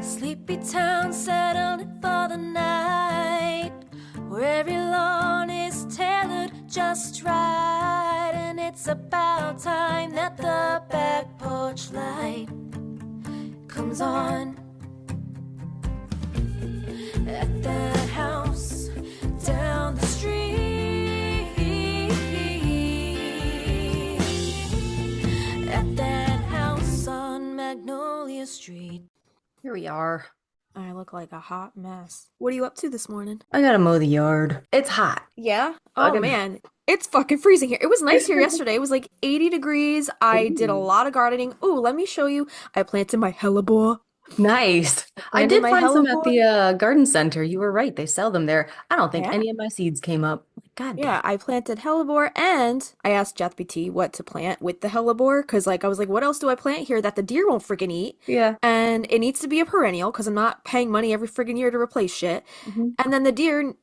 Sleepy town settling for the night, where every lawn is tailored just right. And it's about time that the back porch light comes on. At that house down the street, at that house on Magnolia Street. Here we are. I look like a hot mess. What are you up to this morning? I gotta mow the yard. It's hot. Yeah? Oh man, it's fucking freezing here. It was nice here yesterday. It was like 80 degrees. I did a lot of gardening. Ooh, let me show you. I planted my hellebore. Nice. I did find some at the garden center. You were right. They sell them there. I don't think any of my seeds came up. God damn. Yeah, I planted hellebore, and I asked ChatGPT what to plant with the hellebore, because I was like, what else do I plant here that the deer won't freaking eat? Yeah. And it needs to be a perennial, because I'm not paying money every friggin' year to replace shit. And then the deer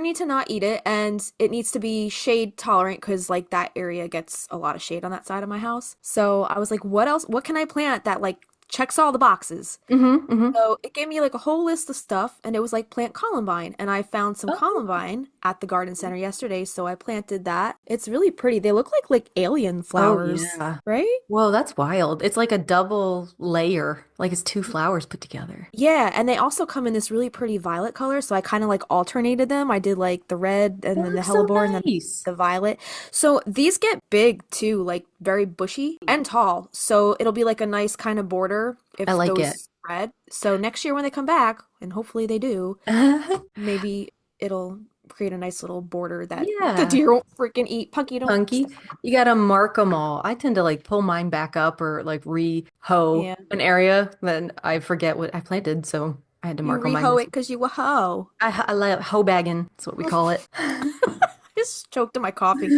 need to not eat it, and it needs to be shade tolerant, because like that area gets a lot of shade on that side of my house. So I was like, what can I plant that like checks all the boxes? So it gave me like a whole list of stuff, and it was like plant columbine, and I found some columbine at the garden center yesterday, so I planted that. It's really pretty. They look like alien flowers. Oh, yeah. Right? Whoa, that's wild. It's like a double layer, like it's two flowers put together. Yeah, and they also come in this really pretty violet color, so I kind of like alternated them. I did like the red and then the hellebore and then the violet. So these get big too, like very bushy and tall. So it'll be like a nice kind of border if I like those it. spread. So next year when they come back, and hopefully they do, maybe it'll create a nice little border that the deer won't freaking eat. Punky, don't. Punky, you gotta mark them all. I tend to like pull mine back up or like re-hoe an area, then I forget what I planted, so I had to mark You on mine. re-hoe it because you a hoe. I like hoe bagging. That's what we call it. Just choked on my coffee.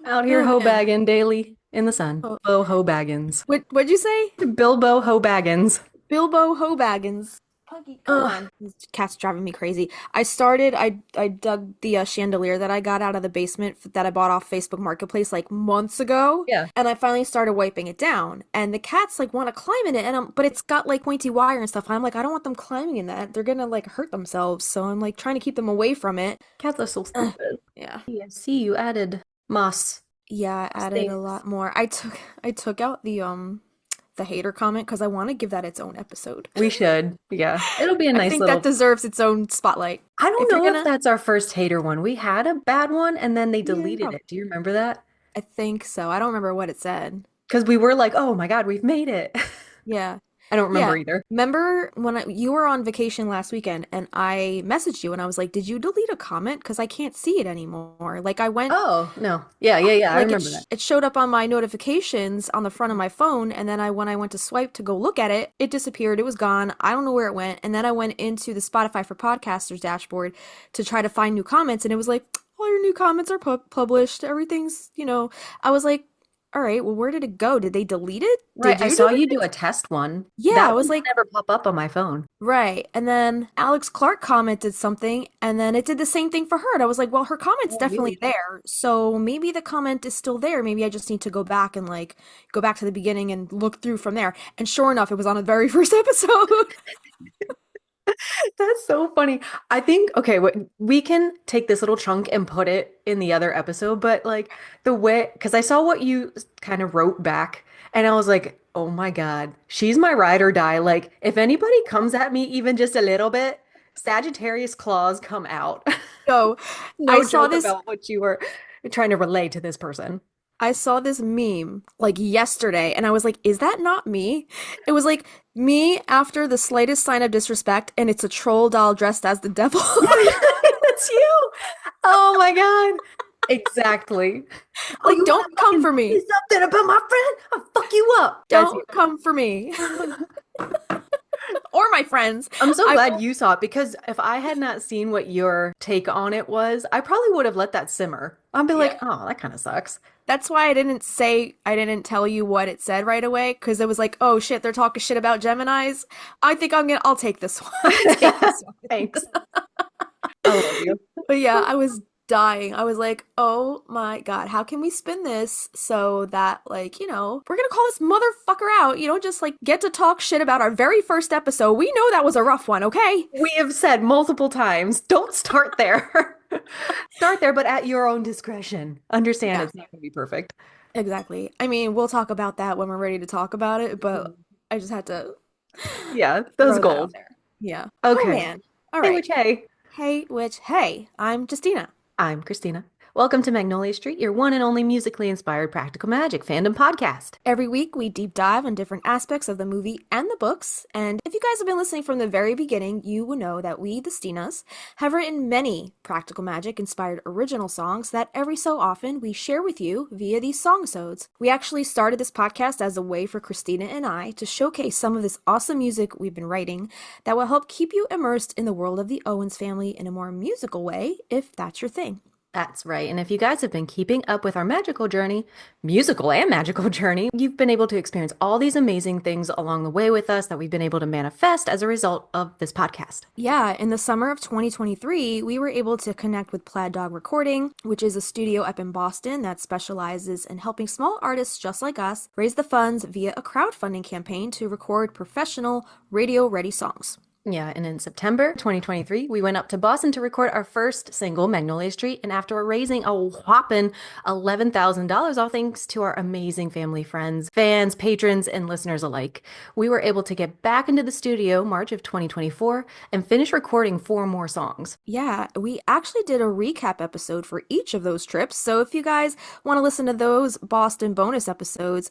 Out here hoe bagging daily in the sun. Bilbo hoe baggins. What'd you say? Bilbo hoe baggins. Bilbo Hobaggins. Puggy, come on. This cat's driving me crazy. I dug the chandelier that I got out of the basement that I bought off Facebook Marketplace like months ago. Yeah. And I finally started wiping it down. And the cats like want to climb in it, but it's got like pointy wire and stuff. And I'm like, I don't want them climbing in that. They're gonna like hurt themselves. So I'm like trying to keep them away from it. Cats are so stupid. Yeah. Yeah, see, you added moss. Yeah, I added a lot more. I took out the hater comment because I want to give that its own episode. We should. Yeah. It'll be a nice little... I think that deserves its own spotlight. I don't know if that's our first hater one. We had a bad one and then they deleted it. Do you remember that? I think so. I don't remember what it said. Because we were like, oh my God, we've made it. Yeah. I don't remember either. Remember when you were on vacation last weekend and I messaged you and I was like, did you delete a comment? Because I can't see it anymore. Like I went... Oh, no. Yeah. Like I remember that. It showed up on my notifications on the front of my phone, and then when I went to swipe to go look at it, it disappeared. It was gone. I don't know where it went. And then I went into the Spotify for Podcasters dashboard to try to find new comments, and it was like, all your new comments are published. Everything's, I was like, all right, well, where did it go? Did they delete it? Right, I saw you do a test one. Yeah, that I was like, never pop up on my phone. Right, and then Alex Clark commented something, and then it did the same thing for her. And I was like, well, her comment's definitely there, so maybe the comment is still there. Maybe I just need to go back and like go back to the beginning and look through from there. And sure enough, it was on the very first episode. That's so funny. I think, okay, we can take this little chunk and put it in the other episode, but like the way, because I saw what you kind of wrote back and I was like, oh my God, she's my ride or die. Like if anybody comes at me even just a little bit, Sagittarius claws come out. So I saw this about what you were trying to relay to this person. I saw this meme like yesterday and I was like, is that not me? It was like me after the slightest sign of disrespect, and it's a troll doll dressed as the devil. That's you. Oh my God. Exactly. Like, don't come for me. Something about my friend. I'll fuck you up. Don't come for me. Or my friends. I'm so glad you saw it, because if I had not seen what your take on it was, I probably would have let that simmer. I'd be like, oh, that kind of sucks. That's why I didn't tell you what it said right away, because it was like, oh shit, they're talking shit about Geminis. I think I'll take this one. Thanks. I love you. But yeah, I was dying. I was like, oh my God, how can we spin this so that, like, we're gonna call this motherfucker out. You don't just like get to talk shit about our very first episode. We know that was a rough one, okay? We have said multiple times, don't start there. Start there, but at your own discretion. Understand Yeah, it's not going to be perfect. exactly. I mean, we'll talk about that when we're ready to talk about it, but Mhm. I just had to Yeah, those throw that out gold. there. Yeah. Oh Okay. man. All Hey, right. which hey. Hey, I'm Justina. I'm Kristina. Welcome to Magnolia Street, your one and only musically inspired practical magic fandom podcast. Every week, we deep dive on different aspects of the movie and the books. And if you guys have been listening from the very beginning, you will know that we, the Stinas, have written many practical magic inspired original songs that every so often we share with you via these song-sodes. We actually started this podcast as a way for Kristina and I to showcase some of this awesome music we've been writing that will help keep you immersed in the world of the Owens family in a more musical way, if that's your thing. That's right. And if you guys have been keeping up with our magical journey, musical and magical journey, you've been able to experience all these amazing things along the way with us that we've been able to manifest as a result of this podcast. Yeah, in the summer of 2023, we were able to connect with Plaid Dog Recording, which is a studio up in Boston that specializes in helping small artists just like us raise the funds via a crowdfunding campaign to record professional radio-ready songs. Yeah, and in September 2023, we went up to Boston to record our first single, Magnolia Street, and after raising a whopping $11,000, all thanks to our amazing family, friends, fans, patrons, and listeners alike, we were able to get back into the studio March of 2024 and finish recording 4 more songs. Yeah, we actually did a recap episode for each of those trips. So if you guys want to listen to those Boston bonus episodes,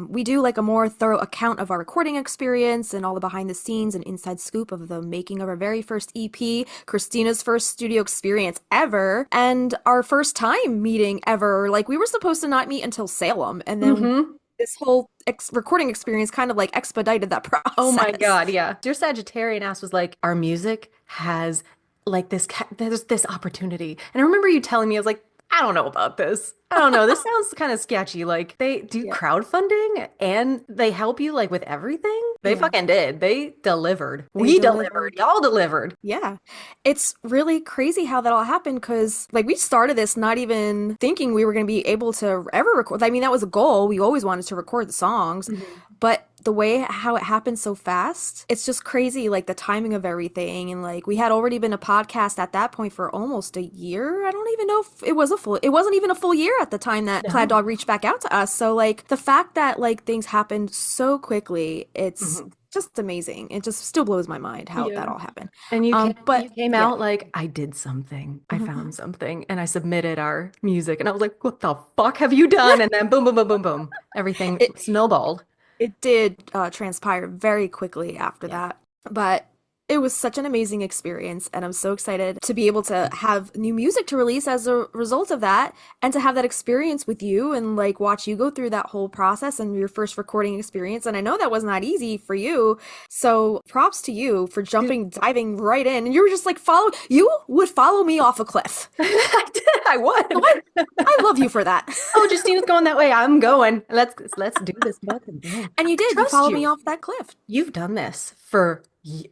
we do like a more thorough account of our recording experience and all the behind the scenes and inside scoop of the making of our very first EP, Kristina's first studio experience ever, and our first time meeting ever. Like we were supposed to not meet until Salem, and then Mm-hmm. this whole recording experience kind of like expedited that Oh my process. God, yeah. Your Sagittarian ass was like, our music has like there's this opportunity. And I remember you telling me, I was like, I don't know about this. I don't know. This sounds kind of sketchy. Like they do Yeah. crowdfunding and they help you like with everything. They Yeah. fucking did. They delivered. They We delivered. delivered. Y'all delivered. Yeah. It's really crazy how that all happened because, like, we started this not even thinking we were going to be able to ever record. I mean, that was a goal. We always wanted to record the songs, Mhm. but the way how it happened so fast, it's just crazy, like, the timing of everything. And, like, we had already been a podcast at that point for almost a year. I don't even know if it wasn't even a full year at the time that Plaid No. Dog reached back out to us. So, like, the fact that, like, things happened so quickly, it's Mhm. just amazing. It just still blows my mind how Yeah. that all happened. And But you came yeah. out like I did something. I Mhm. found something and I submitted our music and I was like, what the fuck have you done? And then boom, boom, boom, boom, boom. Everything It snowballed. it did transpire very quickly after Yeah. that, but it was such an amazing experience, and I'm so excited to be able to have new music to release as a result of that, and to have that experience with you and like watch you go through that whole process and your first recording experience. And I know that was not easy for you, so props to you for Dude, diving right in. And you were just like you would follow me off a cliff. I did. I So would. I love you for that. Oh, Justina's going that way. I'm going. Let's do this fucking thing. And you I did. You trust followed me you. off that cliff. You've done this for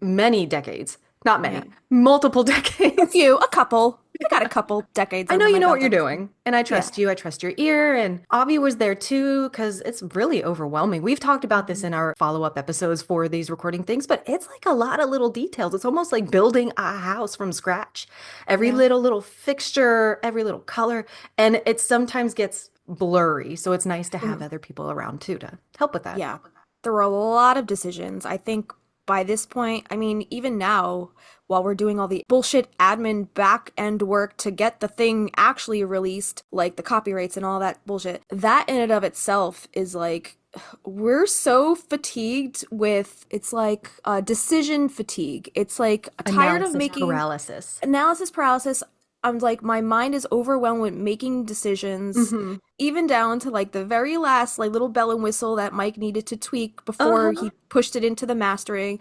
many decades. Not Yeah. many, multiple decades. A couple. I got a couple decades I know under you my know what belt you're at this point. doing, and I Yeah. trust you. I trust your ear. And Avi was there too, because it's really overwhelming. We've talked about this Mhm. in our follow-up episodes for these recording things, but it's like a lot of little details. It's almost like building a house from scratch. Every Yeah. little fixture, every little color, and it sometimes gets blurry. So it's nice to have Mhm. other people around too to help with that. Yeah. There were a lot of decisions. I think by this point, I mean, even now, while we're doing all the bullshit admin back end work to get the thing actually released, like the copyrights and all that bullshit, that in and of itself is like, we're so fatigued with, it's like decision fatigue. It's like tired of Analysis making paralysis. analysis paralysis. I'm like, my mind is overwhelmed with making decisions, Hmm. even down to like the very last like little bell and whistle that Mike needed to tweak before Uh-huh. he pushed it into the mastering,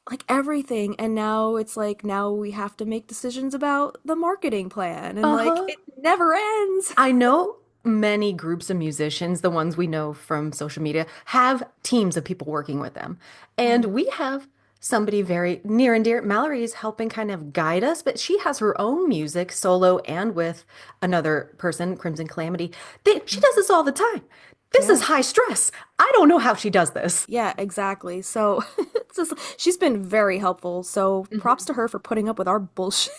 like everything. And now it's like now we have to make decisions about the marketing plan, and like Uh-huh. it never ends. I know many groups of musicians, the ones we know from social media, have teams of people working with them. And Mhm. we have somebody very near and dear. Mallory is helping kind of guide us, but she has her own music solo and with another person, Crimson Calamity. She does this all the time. This is Yeah. high stress. I don't know how she does this. Yeah, exactly. So it's just, she's been very helpful. So props Mhm. to her for putting up with our bullshit.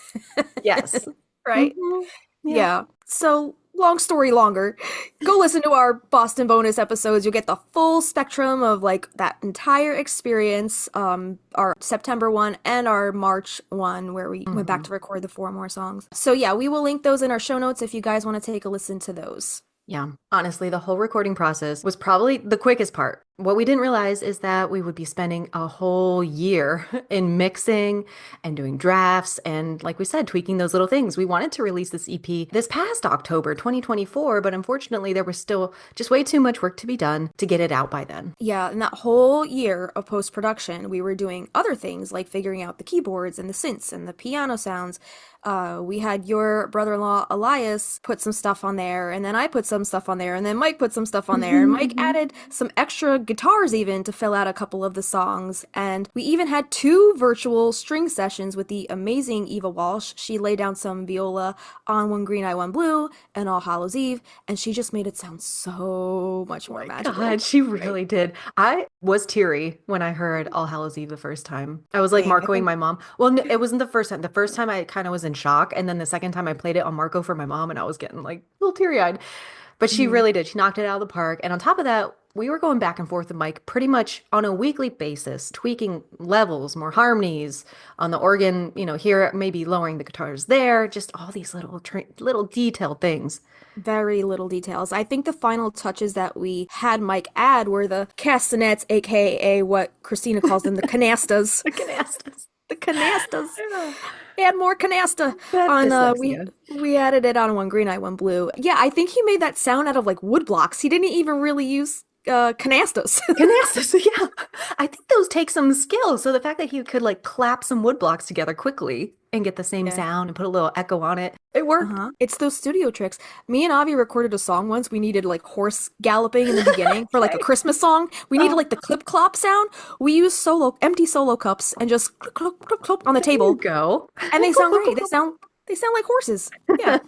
Yes. Right? Hmm. Yeah. Yeah. So, long story longer, go listen to our Boston bonus episodes. You'll get the full spectrum of like that entire experience. Our September one and our March one, where we went back Hmm. to record the four more songs. So, yeah, we will link those in our show notes if you guys want to take a listen to those. Yeah, honestly, the whole recording process was probably the quickest part. What we didn't realize is that we would be spending a whole year in mixing and doing drafts and, like we said, tweaking those little things. We wanted to release this EP this past October 2024, but unfortunately, there was still just way too much work to be done to get it out by then. Yeah, in that whole year of post production, we were doing other things like figuring out the keyboards and the synths and the piano sounds. We had your brother in law, Elias, put some stuff on there, and then I put some stuff on there, and then Mike put some stuff on there, and Mike added some extra guitars even to fill out a couple of the songs. And we even had two virtual string sessions with the amazing Eva Walsh. She laid down some viola on One Green Eye, One Blue and All Hallows Eve, and she just made it sound so much more magical. God, she Right? really did. I was teary when I heard All Hallows Eve the first time. I was like Same. I Marcoing think. my mom. Well, no, it wasn't the first time. The first time I kind of was in shock, and then the second time I played it on Marco for my mom, and I was getting like a little teary-eyed. But she Mhm. really did. She knocked it out of the park. And on top of that, we were going back and forth with Mike pretty much on a weekly basis, tweaking levels, more harmonies on the organ, here maybe lowering the guitars there, just all these little detailed things. Very little details. I think the final touches that we had Mike add were the castanets, aka what Christina calls them, the canastas. I can ask this. The canastas. Yeah. Add more canasta That on dyslexia. we added it on One Green Eye, One Blue. Yeah, I think he made that sound out of like wood blocks. He didn't even really use canastas. Canastas, yeah. I think those take some skill. So the fact that he could like clap some wood blocks together quickly and get the same Yeah. sound and put a little echo on it, it worked. Uh-huh. It's those studio tricks. Me and Avi recorded a song once. We needed like horse galloping in the beginning for like a Right. Christmas song. We needed Oh, like the clip clop sound. We used empty solo cups and just clip clop clop clop on the there you table, go. and they sound great. They sound like horses. Yeah.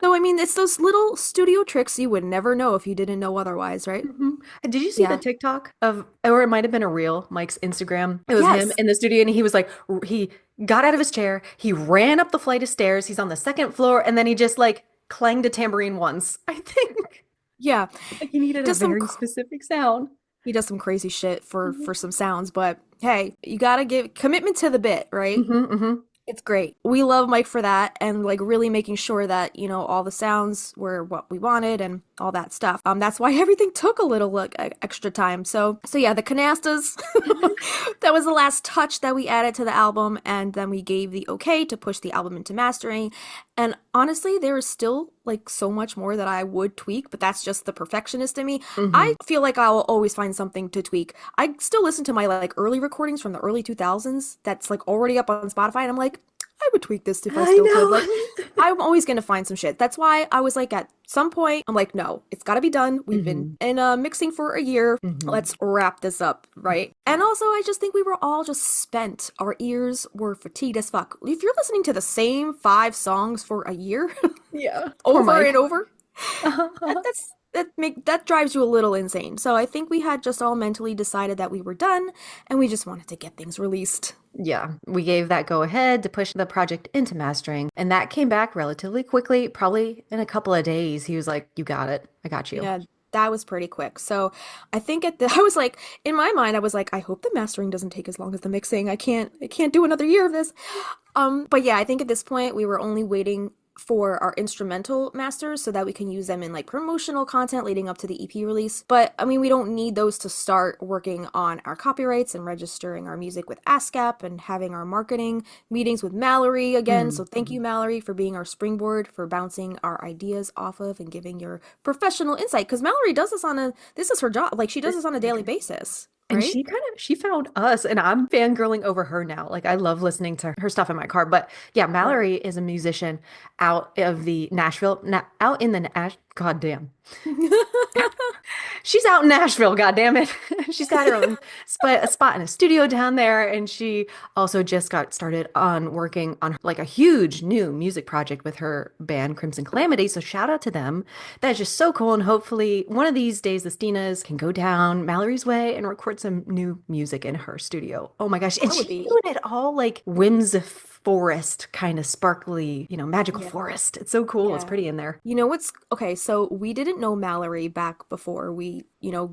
So I mean, it's those little studio tricks you would never know if you didn't know otherwise, right? Mhm. Did you see the Yeah. TikTok of, or it might have been a reel, Mike's Instagram? It was him Yes. in the studio and he was like, he got out of his chair, he ran up the flight of stairs, he's on the second floor, and then he just like clanged a tambourine once. I think Yeah. like he needed a Does some very specific sound. he does some crazy shit Hmm. for some sounds, but hey, you gotta give commitment to the bit, right? Hmm. It's great. We love Mike for that and like really making sure that, all the sounds were what we wanted and all that stuff. That's why everything took a little like extra time. So yeah, the canastas that was the last touch that we added to the album, and then we gave the okay to push the album into mastering. And honestly, there is still like so much more that I would tweak, but that's just the perfectionist in me. I Hmm. feel like I will always find something to tweak. I still listen to my like early recordings from the early 2000s that's like already up on Spotify, and I'm like, I would tweak this if I I still could. Like, know. I'm always gonna find some shit. That's why I was like, at some point, I'm like, no, it's gotta be done. We've been Hmm. in mixing for a year. Hmm. Let's wrap this up, right? And also, I just think we were all just spent. Our ears were fatigued as fuck. If you're listening to the same five songs for a year, Yeah. Poor over and Mike. over, that drives you a little insane. So I think we had just all mentally decided that we were done, and we just wanted to get things released. Yeah, we gave that go ahead to push the project into mastering, and that came back relatively quickly, probably in a couple of days. He was like, "You got it. I got you." Yeah, that was pretty quick. So I think I was like, in my mind, I was like, I hope the mastering doesn't take as long as the mixing. I can't do another year of this. But yeah, I think at this point we were only waiting for our instrumental masters so that we can use them in like promotional content leading up to the EP release. But I mean, we don't need those to start working on our copyrights and registering our music with ASCAP and having our marketing meetings with Mallory again. So thank you, Mhm. Mallory, for being our springboard, for bouncing our ideas off of and giving your professional insight. Because Mallory does this is her job. Like she does This this on a is her daily job. basis, And right? she found us, and I'm fangirling over her now. Like I love listening to her stuff in my car. But yeah, Right. Mallory is a musician out of the Nashville, out in the God damn. She's out in Nashville, God damn it. She's got her own a spot in a studio down there, and she also just got started on working on like a huge new music project with her band Crimson Calamity. So shout out to them. That's just so cool. And hopefully one of these days the Stinas can go down Mallory's way and record some new music in her studio. Oh my gosh. And That would she's be, doing it all like whimsy forest, kind of sparkly, magical yeah, forest. It's so cool. It's yeah. pretty in there. You know what's okay, so we didn't know Mallory back before we,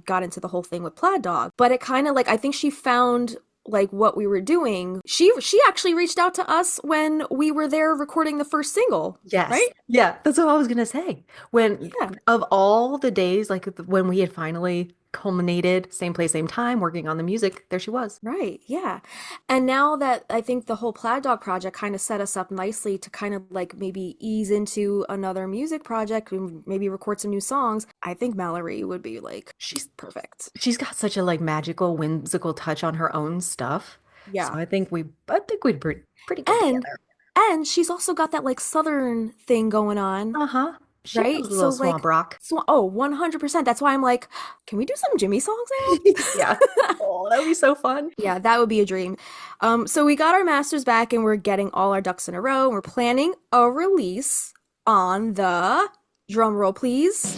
got into the whole thing with Plaid Dog, but it kind of like I think she found like what we were doing. She actually reached out to us when we were there recording the first single, Yes. right? Yeah, that's what I was gonna say. When Yeah. of all the days, like when we had finally culminated, same place, same time, working on the music, there she was. Right, yeah. And now that I think the whole Plaid Dog project kind of set us up nicely to kind of like maybe ease into another music project and maybe record some new songs, I think Mallory would be like She's perfect. she's got such a like magical, whimsical touch on her own stuff. So Yeah. I think we'd pretty good And together. and she's also got that like southern thing going on, Uh-huh. She knows right? a little So swamp like rock. oh, 100%. That's why I'm like, can we do some Jimmy songs Yeah. now? Oh, that would be so fun. Yeah, that would be a dream. So we got our masters back and we're getting all our ducks in a row. We're planning a release on the drum roll, please.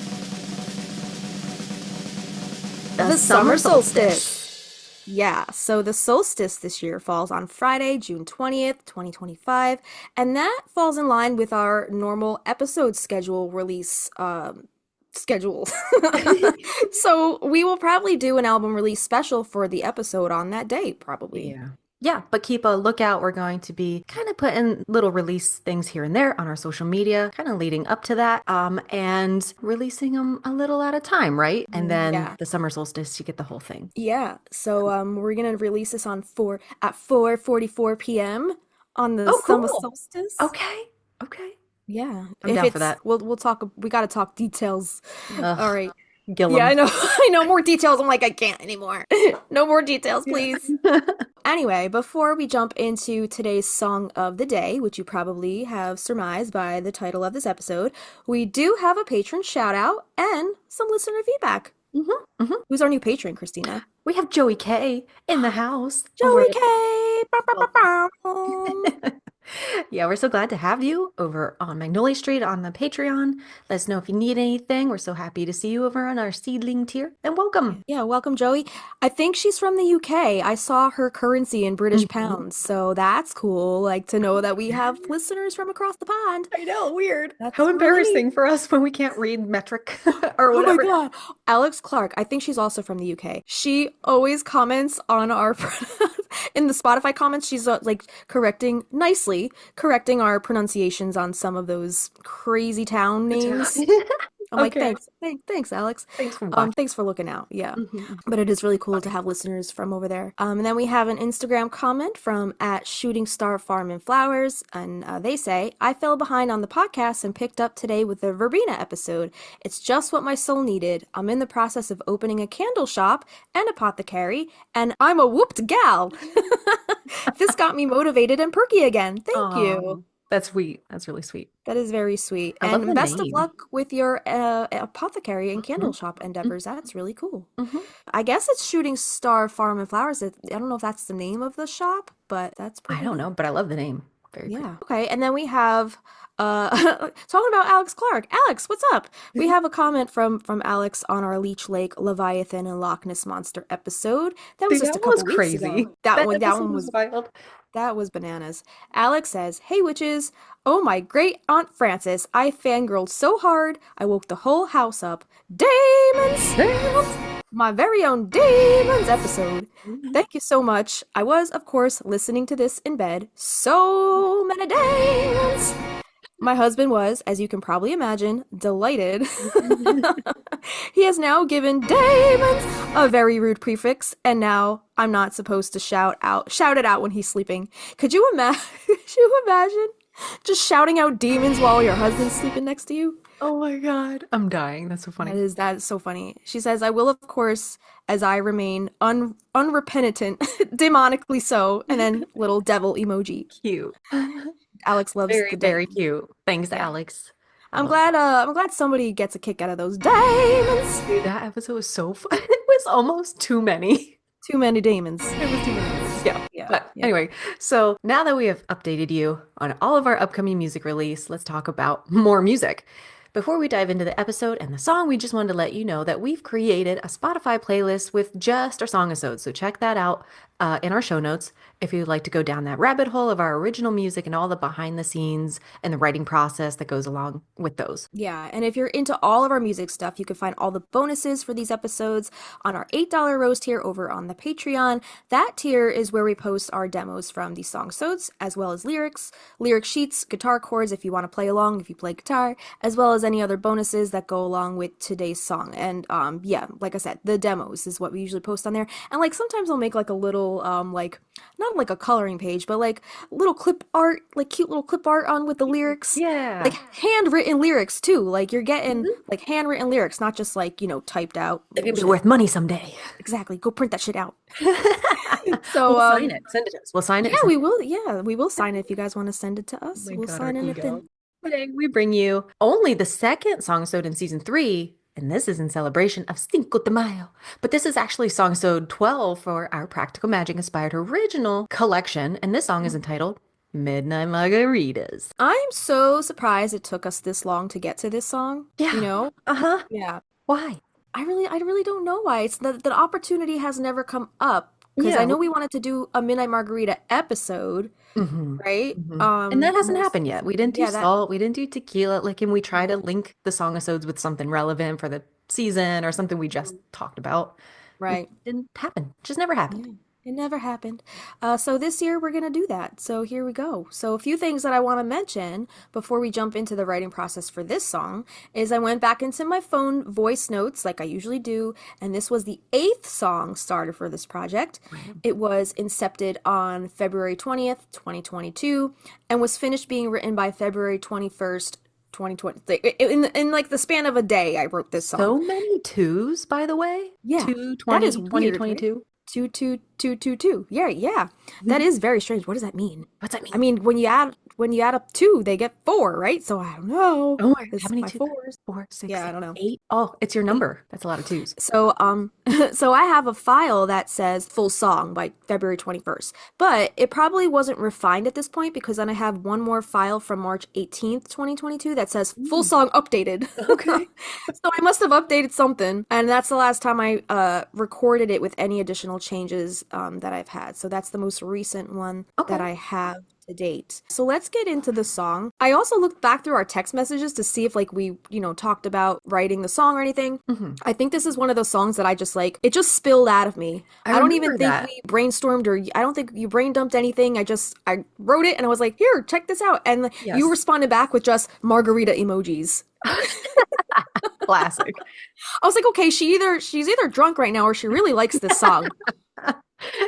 The The summer summer solstice. solstice. Yeah, so the solstice this year falls on Friday, June 20th, 2025, and that falls in line with our normal episode schedule release schedule. So we will probably do an album release special for the episode on that day, probably. Yeah. Yeah, but keep a lookout. We're going to be kind of putting little release things here and there on our social media, kind of leading up to that, and releasing them a little at a time, right? And then Yeah. the summer solstice, you get the whole thing. Yeah. So we're gonna release this on 4:44 p.m. on the Oh, summer cool. solstice. Okay. Okay. Yeah. I'm If down for it's that. we'll talk we gotta talk details. All Ugh, right. Yeah, I Gillum. know. I know more details. I'm like, I can't anymore. No more details, Yeah. please. Anyway, before we jump into today's song of the day, which you probably have surmised by the title of this episode, we do have a patron shout out and some listener feedback. hmm hmm Who's our new patron, Christina? We have Joey K in the house over Joey K. Bow, bow, bow, bow. Yeah, we're so glad to have you over on Magnolia Street on the Patreon. Let us know if you need anything. We're so happy to see you over on our seedling tier. And welcome. Yeah, welcome, Joey. I think she's from the UK. I saw her currency in British Mhm. pounds, so that's cool. Like to know that we have listeners from across the pond. I know, weird. How That's really neat. embarrassing for us when we can't read metric or Oh my whatever. God. Alex Clark, I think she's also from the UK. She always comments on our in the Spotify comments, she's like correcting our pronunciations on some of those crazy town names. I'm like, Okay. thanks, Alex. Thanks for watching. Thanks for looking out. Yeah. Mhm. But it is really cool to have listeners from over there. And then we have an Instagram comment from at Shooting Star Farm and Flowers, and they say, "I fell behind on the podcast and picked up today with the verbena episode. It's just what my soul needed. I'm in the process of opening a candle shop and apothecary, and I'm a whooped gal. This got me motivated and perky again. Thank you." Oh, that's sweet. That's really sweet. That is very sweet. I love the And best of name. luck with your apothecary and candle Mhm. shop endeavors. That's really cool. Mhm. I guess it's Shooting Star Farm and Flowers. I don't know if that's the name of the shop, but that's I pretty don't neat. know, but I love the name. Very pretty. Yeah. Okay. And then we have talking about Alex Clark. Alex, what's up? We have a comment from Alex on our Leech Lake Leviathan and Loch Ness Monster episode. That was Dude, just a that was couple weeks crazy. ago. That That episode one was was wild. that was bananas. Alex says, "Hey witches, oh my great Aunt Frances, I fangirled so hard I woke the whole house up. Demons! My very own Demons episode. Thank you so much. I was, of course, listening to this in bed. So many demons!" My husband was, as you can probably imagine, delighted. He has now given demons a very rude prefix, and now I'm not supposed to shout it out when he's sleeping. Could you imagine? Could you imagine just shouting out demons while your husband's sleeping next to you? Oh my God. I'm dying. That's so funny. That is so funny. She says, "I will, of course, as I remain unrepentant, demonically so," and then little devil emoji. Cute. Alex loves Very, the very demon. cute. Thanks, Yeah. Alex. I love that. I'm glad somebody gets a kick out of those diamonds. Dude, that episode was so fun. It was almost too many. Too many demons. It was too many demons. Yeah. Yeah, But yeah. anyway, so now that we have updated you on all of our upcoming music release, let's talk about more music. Before we dive into the episode and the song, we just wanted to let you know that we've created a Spotify playlist with just our song-a-sodes. So check that out in our show notes if you'd like to go down that rabbit hole of our original music and all the behind the scenes and the writing process that goes along with those. Yeah, and if you're into all of our music stuff, you can find all the bonuses for these episodes on our $8 Rose tier over on the Patreon. That tier is where we post our demos from these song-sodes, as well as lyrics, lyric sheets, guitar chords if you want to play along, if you play guitar, as well as any other bonuses that go along with today's song. And yeah, like I said, the demos is what we usually post on there. And like sometimes I'll make like a little like not like a coloring page, but like little clip art, like cute little clip art on with the lyrics. Yeah. Like handwritten lyrics too. Like you're getting Mhm. like handwritten lyrics, not just like, typed out They're gonna be bullshit. worth money someday. Exactly. Go print that shit out. So We'll sign it. Send it to us. We'll sign it yeah, and send we it. will. Yeah, we will sign it if you guys want to send it to Oh us. my We'll God, our sign anything. ego. Today we bring you only the second song-sode in season 3, and this is in celebration of Cinco de Mayo. But this is actually song-sode 12 for our Practical Magic inspired original collection, and this song is entitled Midnight Margaritas. I'm so surprised it took us this long to get to this song. Yeah. Uh-huh. Yeah. Why? I really don't know why. It's the opportunity has never come up because I Yeah. know we wanted to do a Midnight Margarita episode, hmm right? And that hasn't Most happened yet. We didn't do yeah, that salt, we didn't do tequila. Like, and we try to yeah, link the song-sodes with something relevant for the season or something we just talked about. It right. didn't happen. Just never happened. Yeah, it never happened. So this year we're gonna do that. So here we go. So a few things that I want to mention before we jump into the writing process for this song is I went back into my phone voice notes like I usually do, and this was the eighth song started for this project. Wow. It was incepted on February 20th, 2022, and was finished being written by February 21st, 2020. In like the span of a day, I wrote this song. So many twos, by the way. Yeah, Two, that is 20, weird, right? 2022. 22222. Yeah, yeah. That Mhm. is very strange. What does that mean? What's that I mean? mean, when you add up two, they get four, right? So I don't know. Oh my, This how is many my two? fours. Four, six, Yeah, I seven, don't know. eight. Oh, it's your Eight. number. That's a lot of twos. So so I have a file that says full song by February 21st. But it probably wasn't refined at this point because then I have one more file from March 18th, 2022 that says full Mm, song updated. okay. So I must have updated something, and that's the last time I recorded it with any additional changes that I've had. So that's the most recent one that Okay. I have to date. So let's get into the song. I also looked back through our text messages to see if like we, talked about writing the song or anything. hmm I think this is one of those songs that I just like, it just spilled out of me. I I don't even remember think that. we brainstormed or I don't think you brain dumped anything. I wrote it and I was like, here, check this out. And you Yes. responded back with just margarita emojis. Classic. I was like, okay, she's either drunk right now or she really likes this song.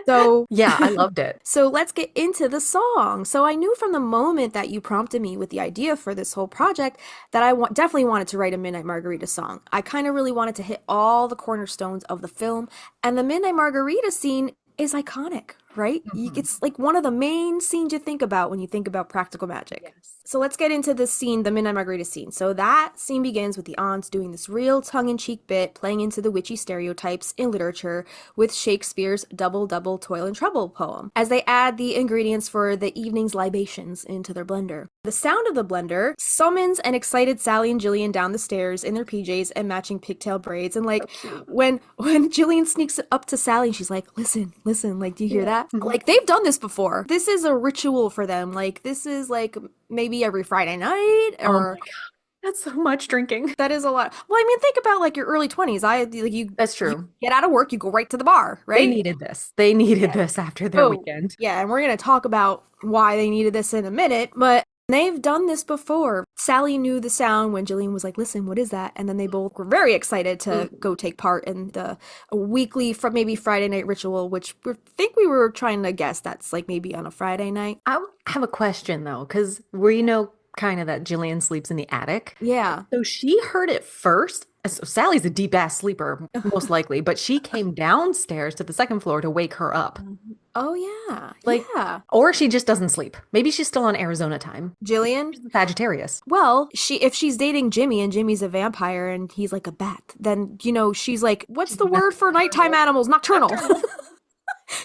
So Yeah, I loved it. so let's get into the song. So I knew from the moment that you prompted me with the idea for this whole project that definitely wanted to write a Midnight Margarita song. I kind of really wanted to hit all the cornerstones of the film, and the Midnight Margarita scene is iconic, right? hmm It's like one of the main scenes you think about when you think about practical magic. Yes. So let's get into this scene, the Midnight Margarita scene. So that scene begins with the aunts doing this real tongue-in-cheek bit, playing into the witchy stereotypes in literature with Shakespeare's Double Double Toil and Trouble poem, as they add the ingredients for the evening's libations into their blender. The sound of the blender summons an excited Sally and Jillian down the stairs in their PJs and matching pigtail braids. And like So cute. when Jillian sneaks up to Sally and she's like, listen, like, do you hear Yeah. that? Mhm. Like they've done this before. This is a ritual for them. Like this is like maybe every Friday night Oh my or God. That's so much drinking. that is a lot. Well, I mean, think about like your early 20s. I like That's you true. get out of work, you go right to the bar, They right? needed this. They needed Yeah. this after their Oh, weekend. yeah, and we're going to talk about why they needed this in a minute, but they've done this before. Sally knew the sound when Jillian was like, "Listen, what is that?" And then they both were very excited to Mhm. go take part in the a weekly from maybe Friday night ritual, which we think we were trying to guess that's like maybe on a Friday night. Have a question though, because we know kind of that Jillian sleeps in the attic. Yeah. So she heard it first. So Sally's a deep ass sleeper, most likely, but she came downstairs to the second floor to wake her up. Oh yeah. Like, Yeah. or she just doesn't sleep. Maybe she's still on Arizona time. Jillian? She's a Sagittarius. Well, if she's dating Jimmy and Jimmy's a vampire and he's like a bat, then she's like, what's She's the word for nighttime nocturnal. animals? Nocturnal. Nocturnal.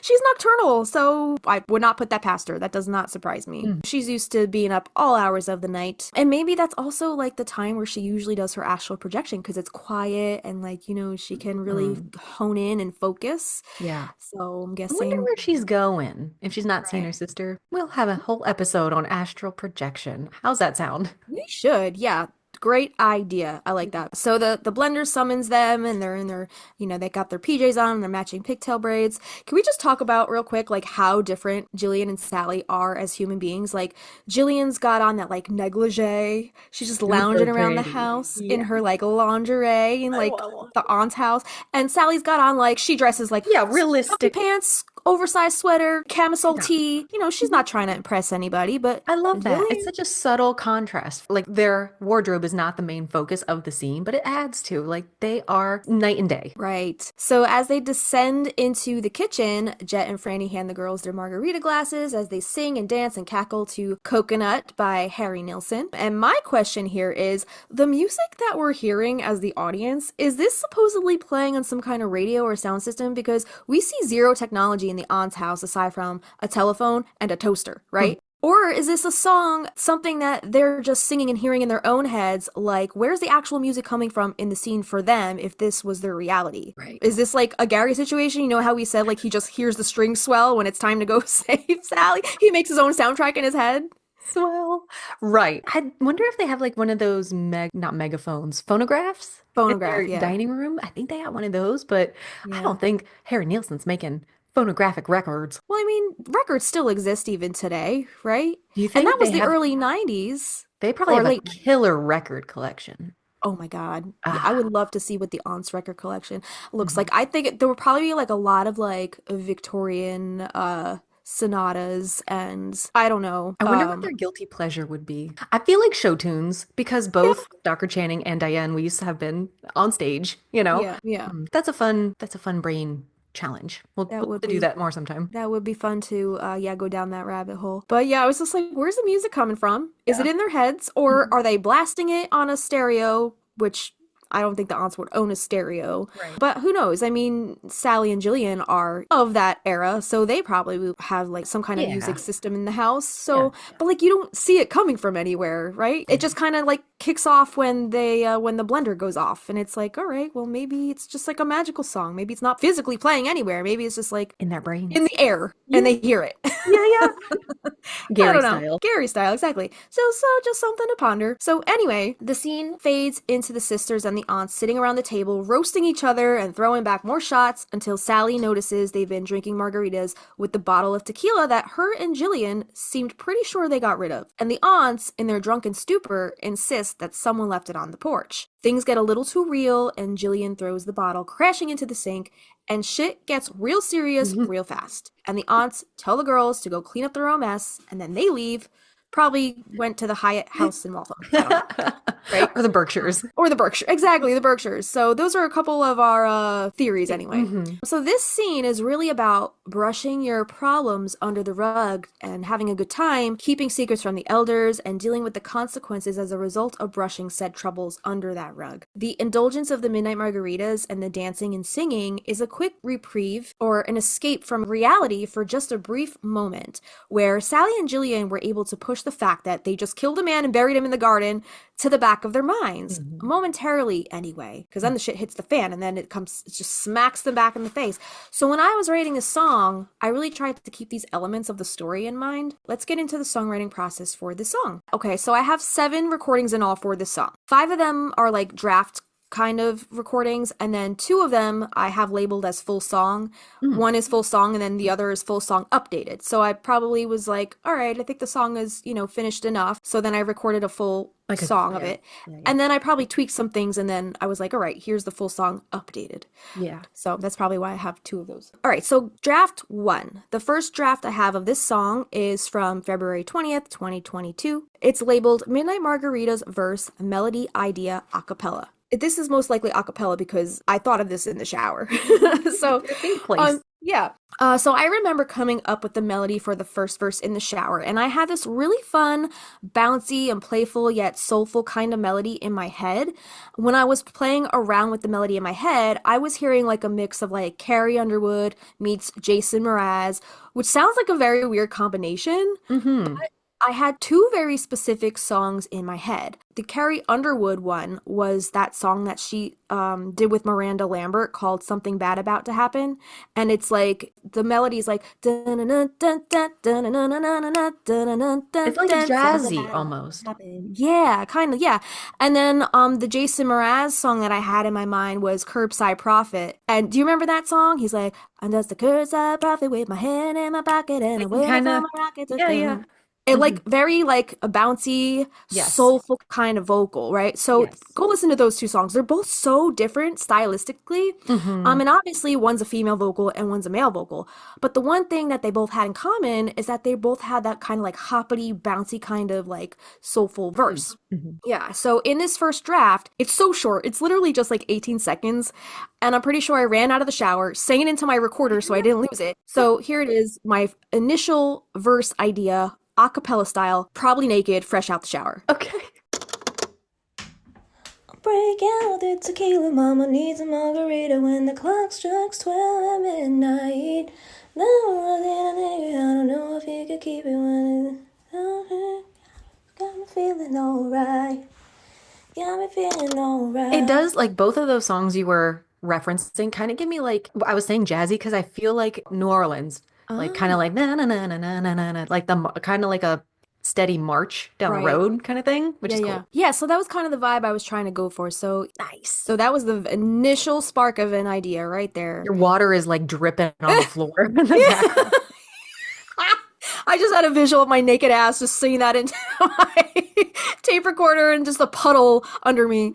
She's nocturnal, so I would not put that past her. That does not surprise me. Mm. She's used to being up all hours of the night. And maybe that's also like the time where she usually does her astral projection because it's quiet and like, she can really Mm. hone in and focus. Yeah. So I'm I wonder guessing. where she's going. If she's not seen her Right. sister, we'll have a whole episode on astral projection. How's that sound? We should, yeah. Great idea. I like that. So the blender summons them and they're in their, they got their PJs on and they're matching pigtail braids. Can we just talk about real quick like how different Jillian and Sally are as human beings? Like Jillian's got on that like negligee. She's just lounging Super around the pretty. house in Yeah. her like lingerie and I like want the aunt's house. And Sally's got on like she dresses like Yeah, stuffy realistic. pants, oversized sweater, camisole Yeah. tee. She's not trying to impress anybody, but I love that. It's Jillian. such a subtle contrast. Like their wardrobe is not the main focus of the scene, but it adds to. Like they are night and day. Right. So as they descend into the kitchen, Jet and Franny hand the girls their margarita glasses as they sing and dance and cackle to Coconut by Harry Nilsson. And my question here is, the music that we're hearing as the audience, is this supposedly playing on some kind of radio or sound system? Because we see zero technology in the aunt's house aside from a telephone and a toaster, right? Or is this a song, something that they're just singing and hearing in their own heads? Like, where's the actual music coming from in the scene for them if this was their reality? Right. Is this like a Gary situation? You know how we said, like, he just hears the strings swell when it's time to go save Sally? He makes his own soundtrack in his head? Swell. Right. I wonder if they have like one of those not megaphones, phonographs in Phonograph, their yeah. dining room. I think they got one of those, but I Yeah. don't think Harry Nilsson's making phonographic records. Well, I mean, records still exist even today, right? Do you And that think was they the have, early 90s they probably or have a late. killer record collection. Oh my God. Yeah, I Ah. would love to see what the aunt's record collection looks Mhm. like. I think there would probably be like a lot of like Victorian sonatas and I don't know. I wonder what their guilty pleasure would be. I feel like show tunes because Yeah, both Dr. Channing and Diane, we used to have been on stage, you know. yeah, yeah. That's a fun brain challenge. That We'll have would to do be that more sometime. that would be fun to yeah, go down that rabbit hole. But yeah, I was just like, where's the music coming from? Is it Yeah. in their heads or Mhm. are they blasting it on a stereo, which I don't think the aunts would own a stereo. Right. But who knows? I mean, Sally and Jillian are of that era, so they probably would have like some kind of music Yeah. system in the house. Yeah. So, but like you don't see it coming from anywhere, right? It just kind of like kicks off when when the blender goes off and it's like, all right, well maybe it's just like a magical song. Maybe it's not physically playing anywhere. Maybe it's just like In their brains. in the air and Yeah. they hear it. Yeah, yeah. I Gary don't know. style. Gary style, exactly. So just something to ponder. So anyway, the scene fades into the sisters and the aunts sitting around the table, roasting each other and throwing back more shots until Sally notices they've been drinking margaritas with the bottle of tequila that her and Jillian seemed pretty sure they got rid of. And the aunts, in their drunken stupor, insist that someone left it on the porch. Things get a little too real, and Jillian throws the bottle crashing into the sink, and shit gets real serious real fast. And the aunts tell the girls to go clean up their own mess, and then they leave. Probably went to the Hyatt house in Waltham. I don't know. Right? Or the Berkshires. Or the Berkshire. Exactly, the Berkshires. So those are a couple of our theories anyway. Mhm. So this scene is really about brushing your problems under the rug and having a good time, keeping secrets from the elders, and dealing with the consequences as a result of brushing said troubles under that rug. The indulgence of the midnight margaritas and the dancing and singing is a quick reprieve or an escape from reality for just a brief moment, where Sally and Jillian were able to push the fact that they just killed a man and buried him in the garden to the back of their minds, momentarily anyway, because then the shit hits the fan and then it just smacks them back in the face. So when I was writing a song, I really tried to keep these elements of the story in mind. Let's get into the songwriting process for this song. Okay, so I have 7 recordings in all for this song. 5 of them are like draft kind of recordings, and then 2 of them I have labeled as full song. One is full song and then the other is full song updated. So I probably was like, all right, I think the song is, finished enough. So then I recorded a full Like song of it. Yeah. And then I probably tweaked some things and then I was like, all right, here's the full song updated. Yeah. So that's probably why I have 2 of those. All right, so draft 1. The first draft I have of this song is from February 20th, 2022. It's labeled Midnight Margaritas Verse Melody Idea Acapella. This is most likely a cappella because I thought of this in the shower. So Think place. Yeah. So I remember coming up with the melody for the first verse in the shower, and I had this really fun, bouncy, and playful yet soulful kind of melody in my head. When I was playing around with the melody in my head, I was hearing like a mix of like Carrie Underwood meets Jason Mraz, which sounds like a very weird combination. Hmm. I had two very specific songs in my head. The Carrie Underwood one was that song that she did with Miranda Lambert called Something Bad About to Happen. And it's like the melody is like something It's like jazzy bad about to almost. happen. Yeah, kind of, yeah. And then the Jason Mraz song that I had in my mind was Curbside Prophet. And do you remember that song? He's like, I'm just a curbside prophet with my hand in my pocket and I'm waiting Kind for of. my rocket to Yeah, yeah. come. It Hmm. like very like a bouncy, Yes. soulful kind of vocal, right? So Yes. go listen to those two songs. They're both so different stylistically. Hmm. And obviously one's a female vocal and one's a male vocal. But the one thing that they both had in common is that they both had that kind of like hoppity, bouncy kind of like soulful verse. Hmm. Yeah, so in this first draft, it's so short. It's literally just like 18 seconds. And I'm pretty sure I ran out of the shower, sang it into my recorder so I didn't lose it. So here it is, my initial verse idea, a cappella style, probably naked, fresh out the shower. Okay. Break out the tequila, mama needs a margarita when the clock strikes 12 at midnight. No, I don't know if you could keep it when it's got me feeling alright. Got me feeling It alright. does like both of those songs you were referencing kind of give me like I was saying jazzy because I feel like New Orleans, like kind of Ah, like na na na na na na na na, like the kind of like a steady march down the right. road kind of thing, which Yeah, is yeah. cool. Yeah, so that was kind of the vibe I was trying to go for. So Nice. so that was the initial spark of an idea right there. Your water is like dripping on the floor in the Yeah. background. I just had a visual of my naked ass just singing that into my tape recorder and just a puddle under me.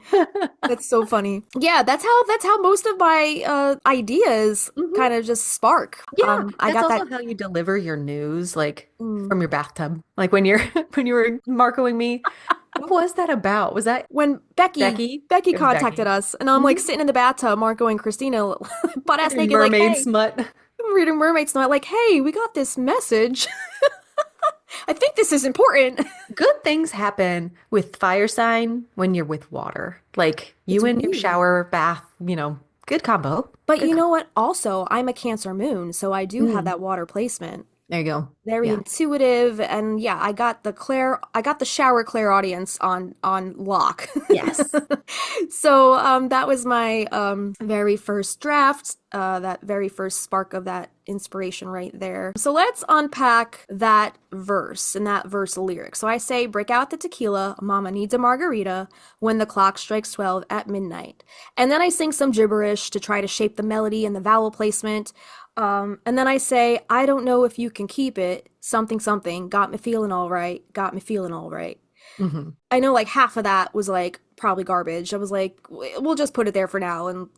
That's so funny. Yeah, that's how most of my ideas Hmm. kind of just spark. Yeah, I that's got also that. how you deliver your news, like mm. from your bathtub. Like when you're when you were marcoing me, what was that about? Was that When Becky Becky? Becky It was contacted Becky. us, and I'm Hmm. like sitting in the bathtub, Marco and Christina, butt ass naked, like, Mermaid hey, smut. I'm reading Mermaid's Night, like, hey, we got this message. I think this is important. Good things happen with fire sign when you're with water. Like It's you in your weird. shower, bath, good combo. But Good you combo. know what? Also, I'm a Cancer moon, so I do have Mm, that water placement. there you go. Very Yeah. intuitive, and yeah, I got the shower Claire audience on lock. Yes. So that was my very first draft, that very first spark of that inspiration right there. So let's unpack that verse and that verse lyric. So I say, break out the tequila, mama needs a margarita when the clock strikes 12 at midnight. And then I sing some gibberish to try to shape the melody and the vowel placement. And then I say, I don't know if you can keep it. Something, something. Got me feeling all right. Got me feeling all right. Hmm. I know like half of that was like probably garbage. I was like, We'll just put it there for now and,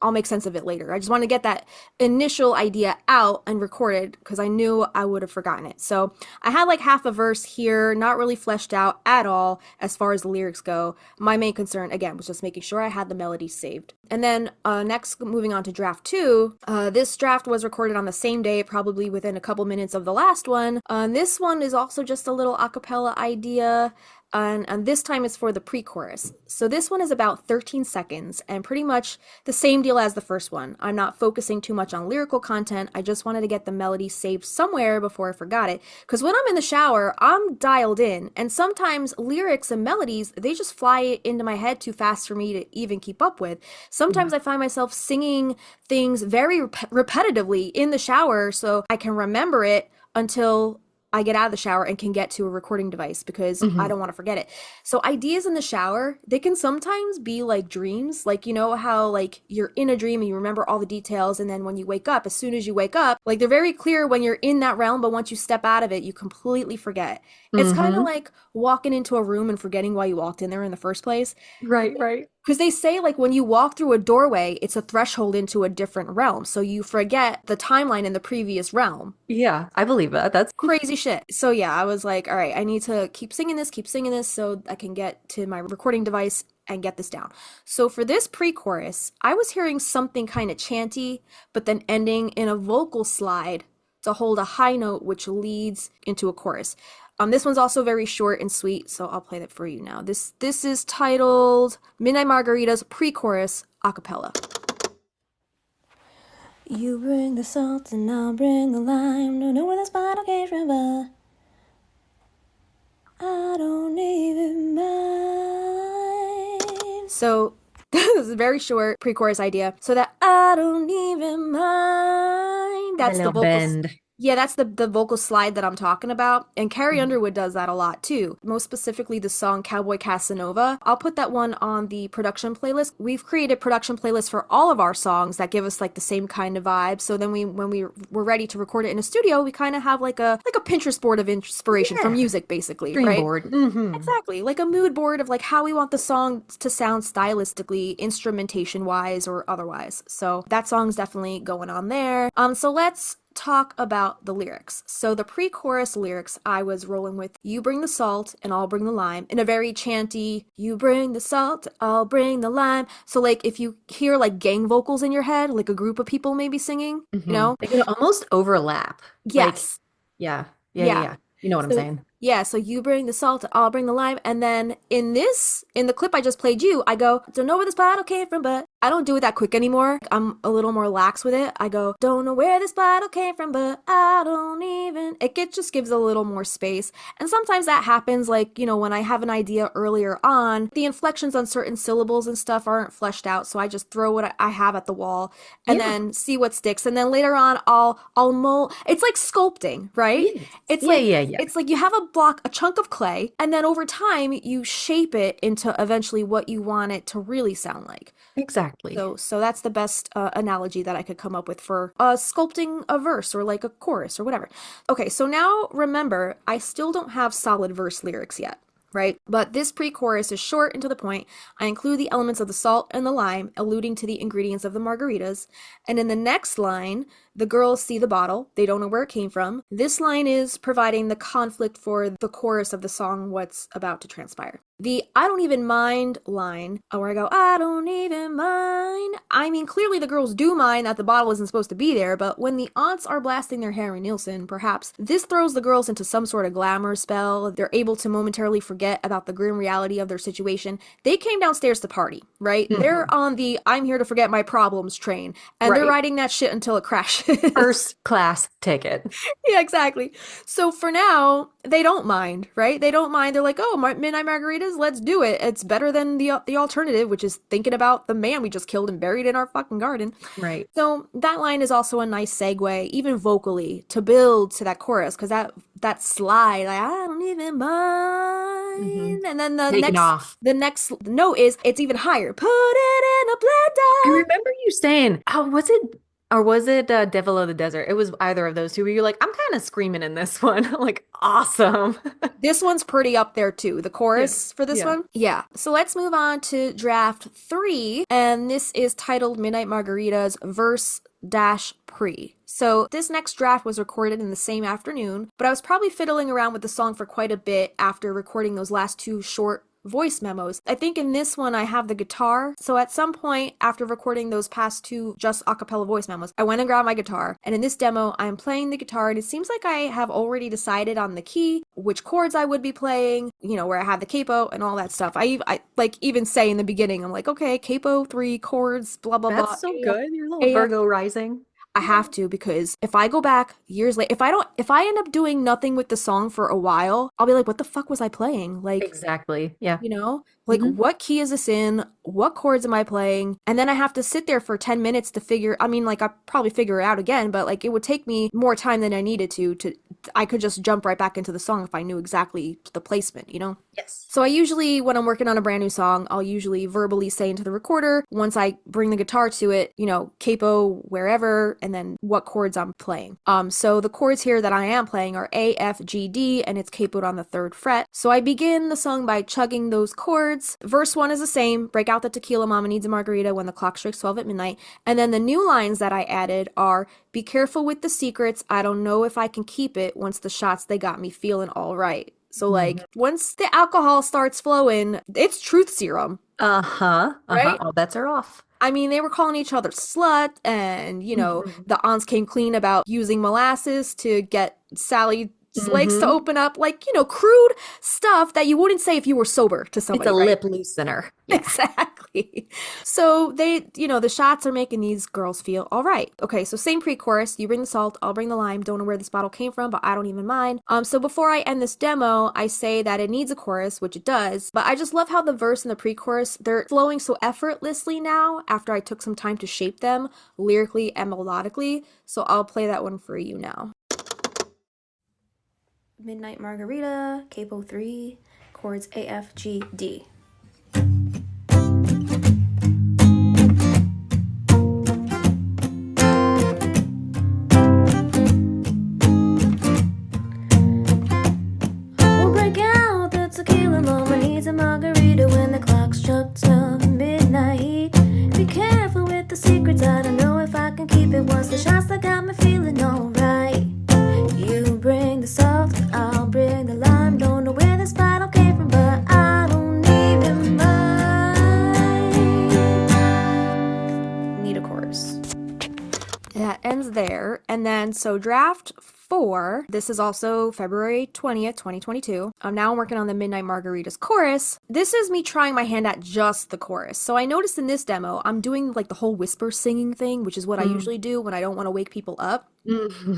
I'll make sense of it later." I just want to get that initial idea out and recorded because I knew I would have forgotten it. So I had like half a verse here, not really fleshed out at all as far as the lyrics go. My main concern, again, was just making sure I had the melody saved. And then next, moving on to draft two, this draft was recorded on the same day, probably within a couple minutes of the last one. This one is also just a little a cappella idea. And this time it's for the pre-chorus. So this one is about 13 seconds and pretty much the same deal as the first one. I'm not focusing too much on lyrical content. I just wanted to get the melody saved somewhere before I forgot it. Because when I'm in the shower, I'm dialed in. And sometimes lyrics and melodies, they just fly into my head too fast for me to even keep up with. Sometimes I find myself singing things very repetitively in the shower so I can remember it until I get out of the shower and can get to a recording device because I Hmm. don't want to forget it. So ideas in the shower, they can sometimes be like dreams. Like, you know how like you're in a dream and you remember all the details and then when you wake up, as soon as you wake up, like they're very clear when you're in that realm, but once you step out of it, you completely forget. It's kind of Hmm. like walking into a room and forgetting why you walked in there in the first place. Right, right. Because they say, like, when you walk through a doorway, it's a threshold into a different realm. So you forget the timeline in the previous realm. Yeah, I believe that. That's Crazy shit. So yeah, I was like, all right, I need to keep singing this so I can get to my recording device and get this down. So for this pre-chorus, I was hearing something kind of chanty, but then ending in a vocal slide to hold a high note, which leads into a chorus. This one's also very short and sweet, so I'll play that for you now. This is titled Midnight Margaritas pre-chorus a cappella. You bring the salt and I'll bring the lime. Don't know where this bottle came from, but I don't even mind. So this is a very short pre-chorus idea. So that I don't even mind. That's the vocal bend. Yeah, that's the vocal slide that I'm talking about. And Carrie Underwood does that a lot too. Most specifically the song Cowboy Casanova. I'll put that one on the production playlist. We've created production playlists for all of our songs that give us like the same kind of vibe. So then when we were ready to record it in a studio, we kind of have like a Pinterest board of inspiration for music, basically. Dream right? Board. Mm-hmm. Exactly. Like a mood board of like how we want the song to sound stylistically, instrumentation wise or otherwise. So that song's definitely going on there. So let's talk about the lyrics. So the pre-chorus lyrics, I was rolling with you bring the salt and I'll bring the lime in a very chanty, you bring the salt, I'll bring the lime. So like if you hear like gang vocals in your head, like a group of people maybe singing, you know? They can almost overlap. Yes. Like, yeah. You know what I'm saying? Yeah, so you bring the salt, I'll bring the lime. And then in the clip I just played you, I go, don't know where this bottle came from, but I don't do it that quick anymore. I'm a little more lax with it. I go, don't know where this bottle came from, but I don't even. Just gives a little more space. And sometimes that happens, like, you know, when I have an idea earlier on, the inflections on certain syllables and stuff aren't fleshed out. So I just throw what I have at the wall and then see what sticks. And then later on, I'll mold. It's like sculpting, right? Yes. It's It's like you have a chunk of clay, and then over time you shape it into eventually what you want it to really sound like. Exactly. So that's the best analogy that I could come up with for sculpting a verse or like a chorus or whatever. Okay, so now remember, I still don't have solid verse lyrics yet, right? But this pre-chorus is short and to the point. I include the elements of the salt and the lime, alluding to the ingredients of the margaritas. And in the next line, the girls see the bottle. They don't know where it came from. This line is providing the conflict for the chorus of the song, what's about to transpire. The I don't even mind line, where I go, I don't even mind. I mean, clearly the girls do mind that the bottle isn't supposed to be there, but when the aunts are blasting their Harry Nilsson, perhaps this throws the girls into some sort of glamour spell. They're able to momentarily forget about the grim reality of their situation. They came downstairs to party, right? Mm-hmm. They're on the I'm here to forget my problems train, and they're riding that shit until it crashes. First class ticket. Yeah, exactly. So for now, they don't mind, right? They don't mind. They're like, oh, Midnight Margaritas, let's do it. It's better than the alternative, which is thinking about the man we just killed and buried in our fucking garden. Right. So that line is also a nice segue, even vocally, to build to that chorus, because that slide, like, I don't even mind. Mm-hmm. And then the next note is, it's even higher. Put it in a blender. I remember you saying, was it Devil of the Desert? It was either of those two where you're like, I'm kind of screaming in this one. Like, awesome. This one's pretty up there too. The chorus for this one. Yeah. So let's move on to draft 3. And this is titled Midnight Margaritas verse pre. So this next draft was recorded in the same afternoon, but I was probably fiddling around with the song for quite a bit after recording those last 2 short voice memos. I think in this one I have the guitar. So at some point after recording those past 2 just a cappella voice memos, I went and grabbed my guitar. And in this demo, I am playing the guitar, and it seems like I have already decided on the key, which chords I would be playing, you know, where I have the capo and all that stuff. I like even say in the beginning, I'm like, okay, capo 3 chords, blah, blah, blah. That's so good. Your little Virgo rising. I have to, because if I go back years later, if I end up doing nothing with the song for a while, I'll be like, what the fuck was I playing? Like, exactly. Yeah. You know, like, what key is this in? What chords am I playing? And then I have to sit there for 10 minutes to I probably figure it out again, but like, it would take me more time than I needed to I could just jump right back into the song if I knew exactly the placement, you know? Yes. So I usually, when I'm working on a brand new song, I'll usually verbally say into the recorder, once I bring the guitar to it, you know, capo wherever, and then what chords I'm playing. So the chords here that I am playing are A, F, G, D, and it's capoed on the 3rd fret. So I begin the song by chugging those chords. Verse 1 is the same, break out the tequila, mama needs a margarita when the clock strikes 12 at midnight. And then the new lines that I added are, be careful with the secrets, I don't know if I can keep it once the shots they got me feeling all right. So like once the alcohol starts flowing, it's truth serum, Uh-huh. Uh-huh. right? All bets are off. I mean, they were calling each other slut, and Hmm. the aunts came clean about using molasses to get Sally's legs to Hmm. open up, like, crude stuff that you wouldn't say if you were sober to It's a somebody, right? lip loosener. Yeah. Exactly. So the shots are making these girls feel all right. Okay, so same pre-chorus. You bring the salt, I'll bring the lime. Don't know where this bottle came from, but I don't even mind. So before I end this demo, I say that it needs a chorus, which it does. But I just love how the verse and the pre-chorus, they're flowing so effortlessly now after I took some time to shape them lyrically and melodically. So I'll play that one for you now. Midnight Margarita, capo 3, chords A, F, G, D. Tequila mama needs a margarita when the clock struck 12 midnight. Be careful with the secrets, I don't know if I can keep it once the shots that got me feeling alright. You bring the salt, I'll bring the lime. Don't know where this bottle came from, but I don't even mind. Need a chorus. That ends there. And then, so draft 4, this is also February 20th, 2022. Now I'm working on the Midnight Margaritas chorus. This is me trying my hand at just the chorus. So I noticed in this demo, I'm doing like the whole whisper singing thing, which is what I usually do when I don't want to wake people up.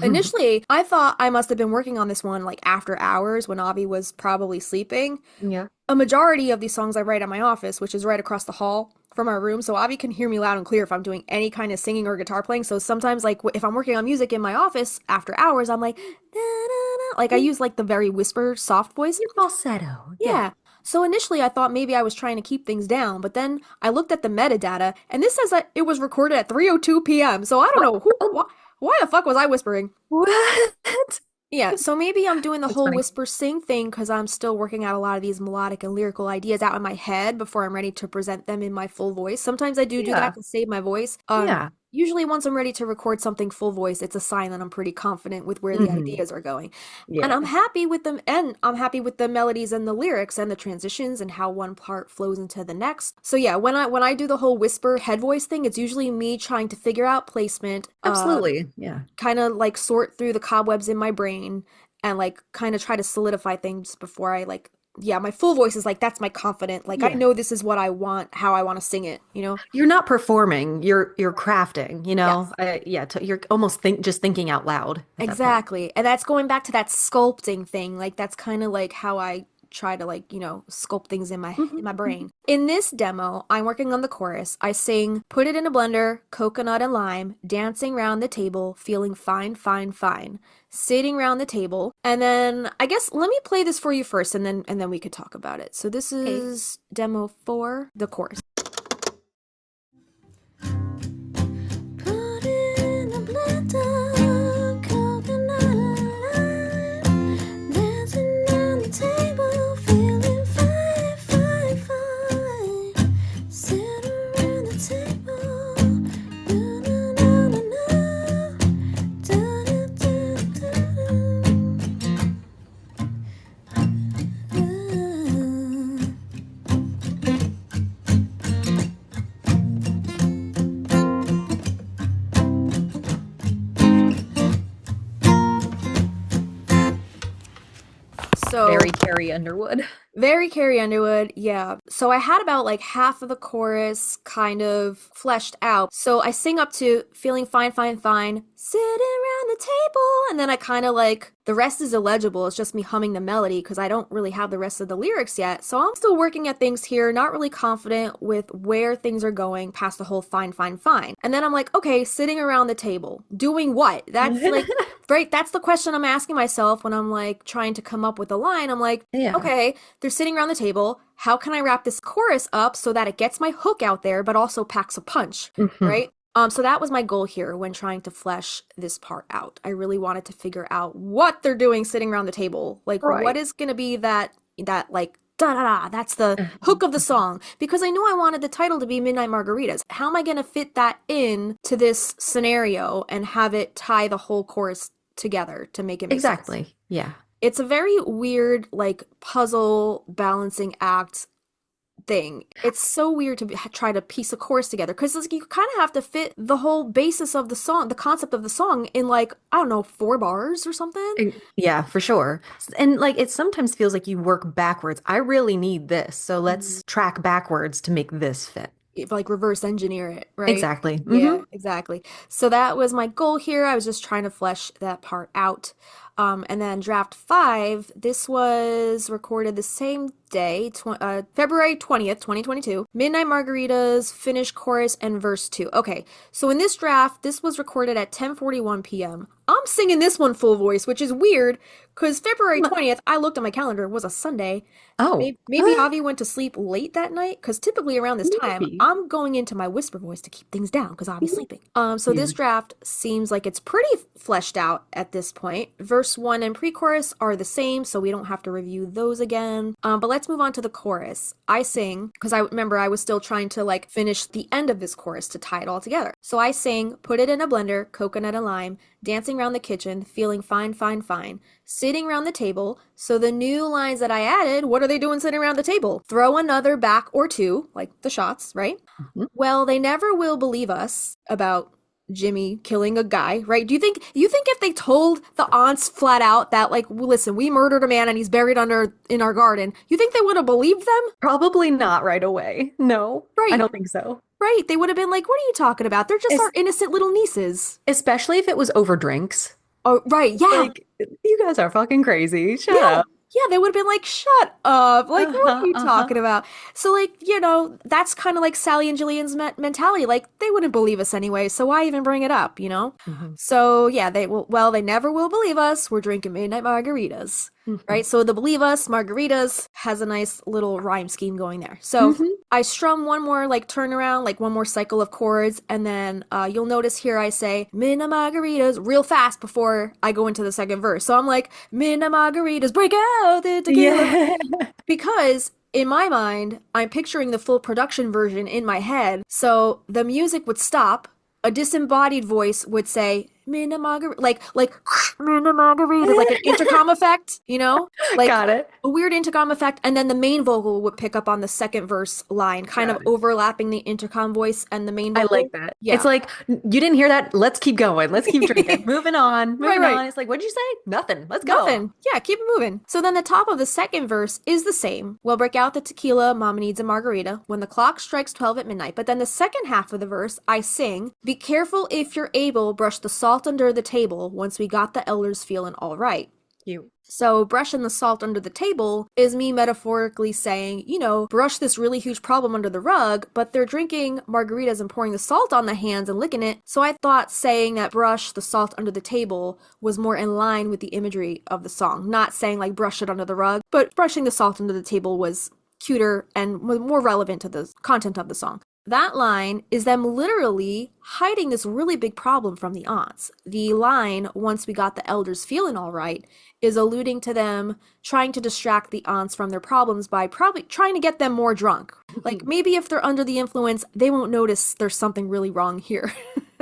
Initially, I thought I must have been working on this one like after hours when Avi was probably sleeping. Yeah. A majority of these songs I write at my office, which is right across the hall from our room, so Avi can hear me loud and clear if I'm doing any kind of singing or guitar playing. So sometimes, like, if I'm working on music in my office after hours, I'm like, da, da, da. Like, I use like the very whisper, soft voice. Your falsetto. Yeah. Yeah. So initially, I thought maybe I was trying to keep things down, but then I looked at the metadata, and this says that it was recorded at 3:02 p.m. So I don't What? know Oh, why the fuck was I whispering? what? Yeah, so maybe I'm doing the That's whole funny. whisper sing thing because I'm still working out a lot of these melodic and lyrical ideas out in my head before I'm ready to present them in my full voice. Sometimes I do that Yeah. to save my voice. Yeah. Usually once I'm ready to record something full voice, it's a sign that I'm pretty confident with where the Hmm. ideas are going. And Yeah. I'm happy with them, and I'm happy with the melodies and the lyrics and the transitions and how one part flows into the next. So yeah, when I do the whole whisper head voice thing, it's usually me trying to figure out placement, Absolutely. Yeah. kind of like sort through the cobwebs in my brain and like kind of try to solidify things before I like yeah, my full voice is like that's my confident. Like I Yeah. know this is what I want, how I want to sing it, you know? You're not performing, you're crafting, you know? Yes. Yeah, you're almost just thinking out loud at that point. Exactly. And that's going back to that sculpting thing. Like that's kind of like how I try to like, sculpt things in my Hmm. brain. In this demo, I'm working on the chorus. I sing "Put it in a blender, coconut and lime, dancing round the table, feeling fine, fine, fine." Sitting round the table. And then I guess let me play this for you first and then we could talk about it. So this Okay. is demo 4, the chorus. Put it in a blender, coconut and lime, dancing round the table, feeling fine, fine, fine. Sit around the table, na na na na na, da da da da. So Very Carrie Underwood. very Carrie Underwood, yeah. So I had about like half of the chorus kind of fleshed out. So I sing up to feeling fine, fine, fine, sitting around the table, and then I kind of like the rest is illegible. It's just me humming the melody because I don't really have the rest of the lyrics yet. So I'm still working at things here, not really confident with where things are going past the whole fine, fine, fine. And then I'm like, okay, sitting around the table, doing what? That's like right, that's the question I'm asking myself when I'm like trying to come up with a line. I'm like, Yeah. okay, they're sitting around the table. How can I wrap this chorus up so that it gets my hook out there, but also packs a punch, Hmm. right? So that was my goal here when trying to flesh this part out. I really wanted to figure out what they're doing sitting around the table. Like, what Right. is gonna be that like da da da? That's the hook of the song because I knew I wanted the title to be Midnight Margaritas. How am I gonna fit that in to this scenario and have it tie the whole chorus together to make it make sense? Exactly. Yeah. It's a very weird, like, puzzle balancing act thing. It's so weird to try to piece a chorus together because like, you kind of have to fit the whole basis of the song, the concept of the song in like, I don't know, 4 bars or something. Yeah, for sure. And like it sometimes feels like you work backwards. I really need this, so let's track backwards to make this fit. Like reverse engineer it, right? Exactly. Yeah, exactly. So that was my goal here. I was just trying to flesh that part out. And then draft five, this was recorded the same day, February 20th, 2022. Midnight Margaritas, finish chorus and verse two. Okay, so in this draft, this was recorded at 10:41 p.m. I'm singing this one full voice, which is weird because February 20th, I looked at my calendar, was a Sunday. Oh, Maybe Avi went to sleep late that night because typically around this time maybe. I'm going into my whisper voice to keep things down because Avi's sleeping. So this Weird. draft seems like it's pretty fleshed out at this point. Verse one and pre-chorus are the same, so we don't have to review those again. But let's move on to the chorus. I sing because I remember I was still trying to like finish the end of this chorus to tie it all together. So I sing, put it in a blender, coconut and lime, dancing around the kitchen, feeling fine, fine, fine, sitting around the table. So the new lines that I added, what are they doing sitting around the table? Throw another back or two, like the shots, right? Mhm. Well, they never will believe us about Jimmy killing a guy, right? Do you think if they told the aunts flat out that like, listen, we murdered a man and he's buried under in our garden, you think they would have believed them? Probably not right away. No, I Right. don't think so. Right. They would have been like, what are you talking about? They're just our Es innocent little nieces. Especially if it was over drinks. Oh, right. Yeah. Like, you guys are fucking crazy. Shut Yeah. up. Yeah, they would have been like, shut up. Like, what are Uh-huh, you uh-huh. talking about? So, like, that's kind of like Sally and Jillian's mentality. Like, they wouldn't believe us anyway, so why even bring it up, you know? Mhm, So, yeah, they never will believe us. We're drinking midnight margaritas, mhm, right? So, the believe us margaritas has a nice little rhyme scheme going there. So, mhm. I strum one more, like, turnaround, like one more cycle of chords, and then you'll notice here I say midnight margaritas real fast before I go into the second verse. So, I'm like, midnight margaritas, break out the tequila. Yeah. Because in my mind, I'm picturing the full production version in my head. So the music would stop. A disembodied voice would say, Mina Margarita, like, Mina Margarita, like an intercom effect, like Got it. a weird intercom effect. And then the main vocal would pick up on the second verse line, kind of Got it. overlapping the intercom voice and the main I vocal. like that. It's Yeah. like, you didn't hear that? Let's keep going. Let's keep drinking. Moving on. Right, Moving right. on. It's like, what'd you say? Nothing. Let's go. Nothing. Yeah, keep it moving. So then the top of the second verse is the same. We'll break out the tequila, mama needs a margarita, when the clock strikes 12 at midnight. But then the second half of the verse, I sing, be careful if you're able, brush the salt under the table once we got the elders feeling all right. You. So, brushing the salt under the table is me metaphorically saying, brush this really huge problem under the rug, but they're drinking margaritas and pouring the salt on the hands and licking it. So, I thought saying that brush the salt under the table was more in line with the imagery of the song. Not saying like brush it under the rug, but brushing the salt under the table was cuter and more relevant to the content of the song. That line is them literally hiding this really big problem from the aunts. The line, once we got the elders feeling all right, is alluding to them trying to distract the aunts from their problems by probably trying to get them more drunk. Like maybe if they're under the influence, they won't notice there's something really wrong here.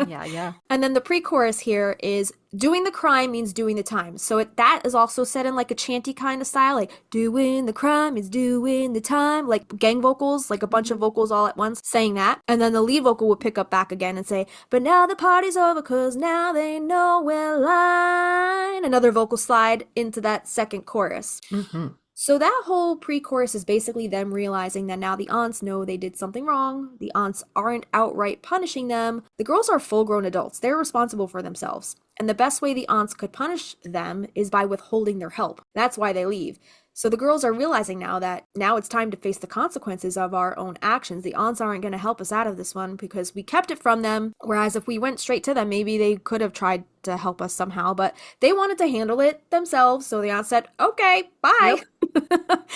Yeah, yeah. And then the pre-chorus here is doing the crime means doing the time. So that is also said in like a chanty kind of style, like doing the crime is doing the time, like gang vocals, like a bunch of vocals all at once saying that. And then the lead vocal would pick up back again and say, but now the party's over cause now they know we're lying. Another vocal slide into that second chorus. Hmm. So that whole pre-chorus is basically them realizing that now the aunts know they did something wrong. The aunts aren't outright punishing them. The girls are full-grown adults. They're responsible for themselves. And the best way the aunts could punish them is by withholding their help. That's why they leave. So the girls are realizing now that now it's time to face the consequences of our own actions. The aunts aren't going to help us out of this one because we kept it from them. Whereas if we went straight to them, maybe they could have tried to help us somehow, but they wanted to handle it themselves. So the aunt said, okay, bye. Yep.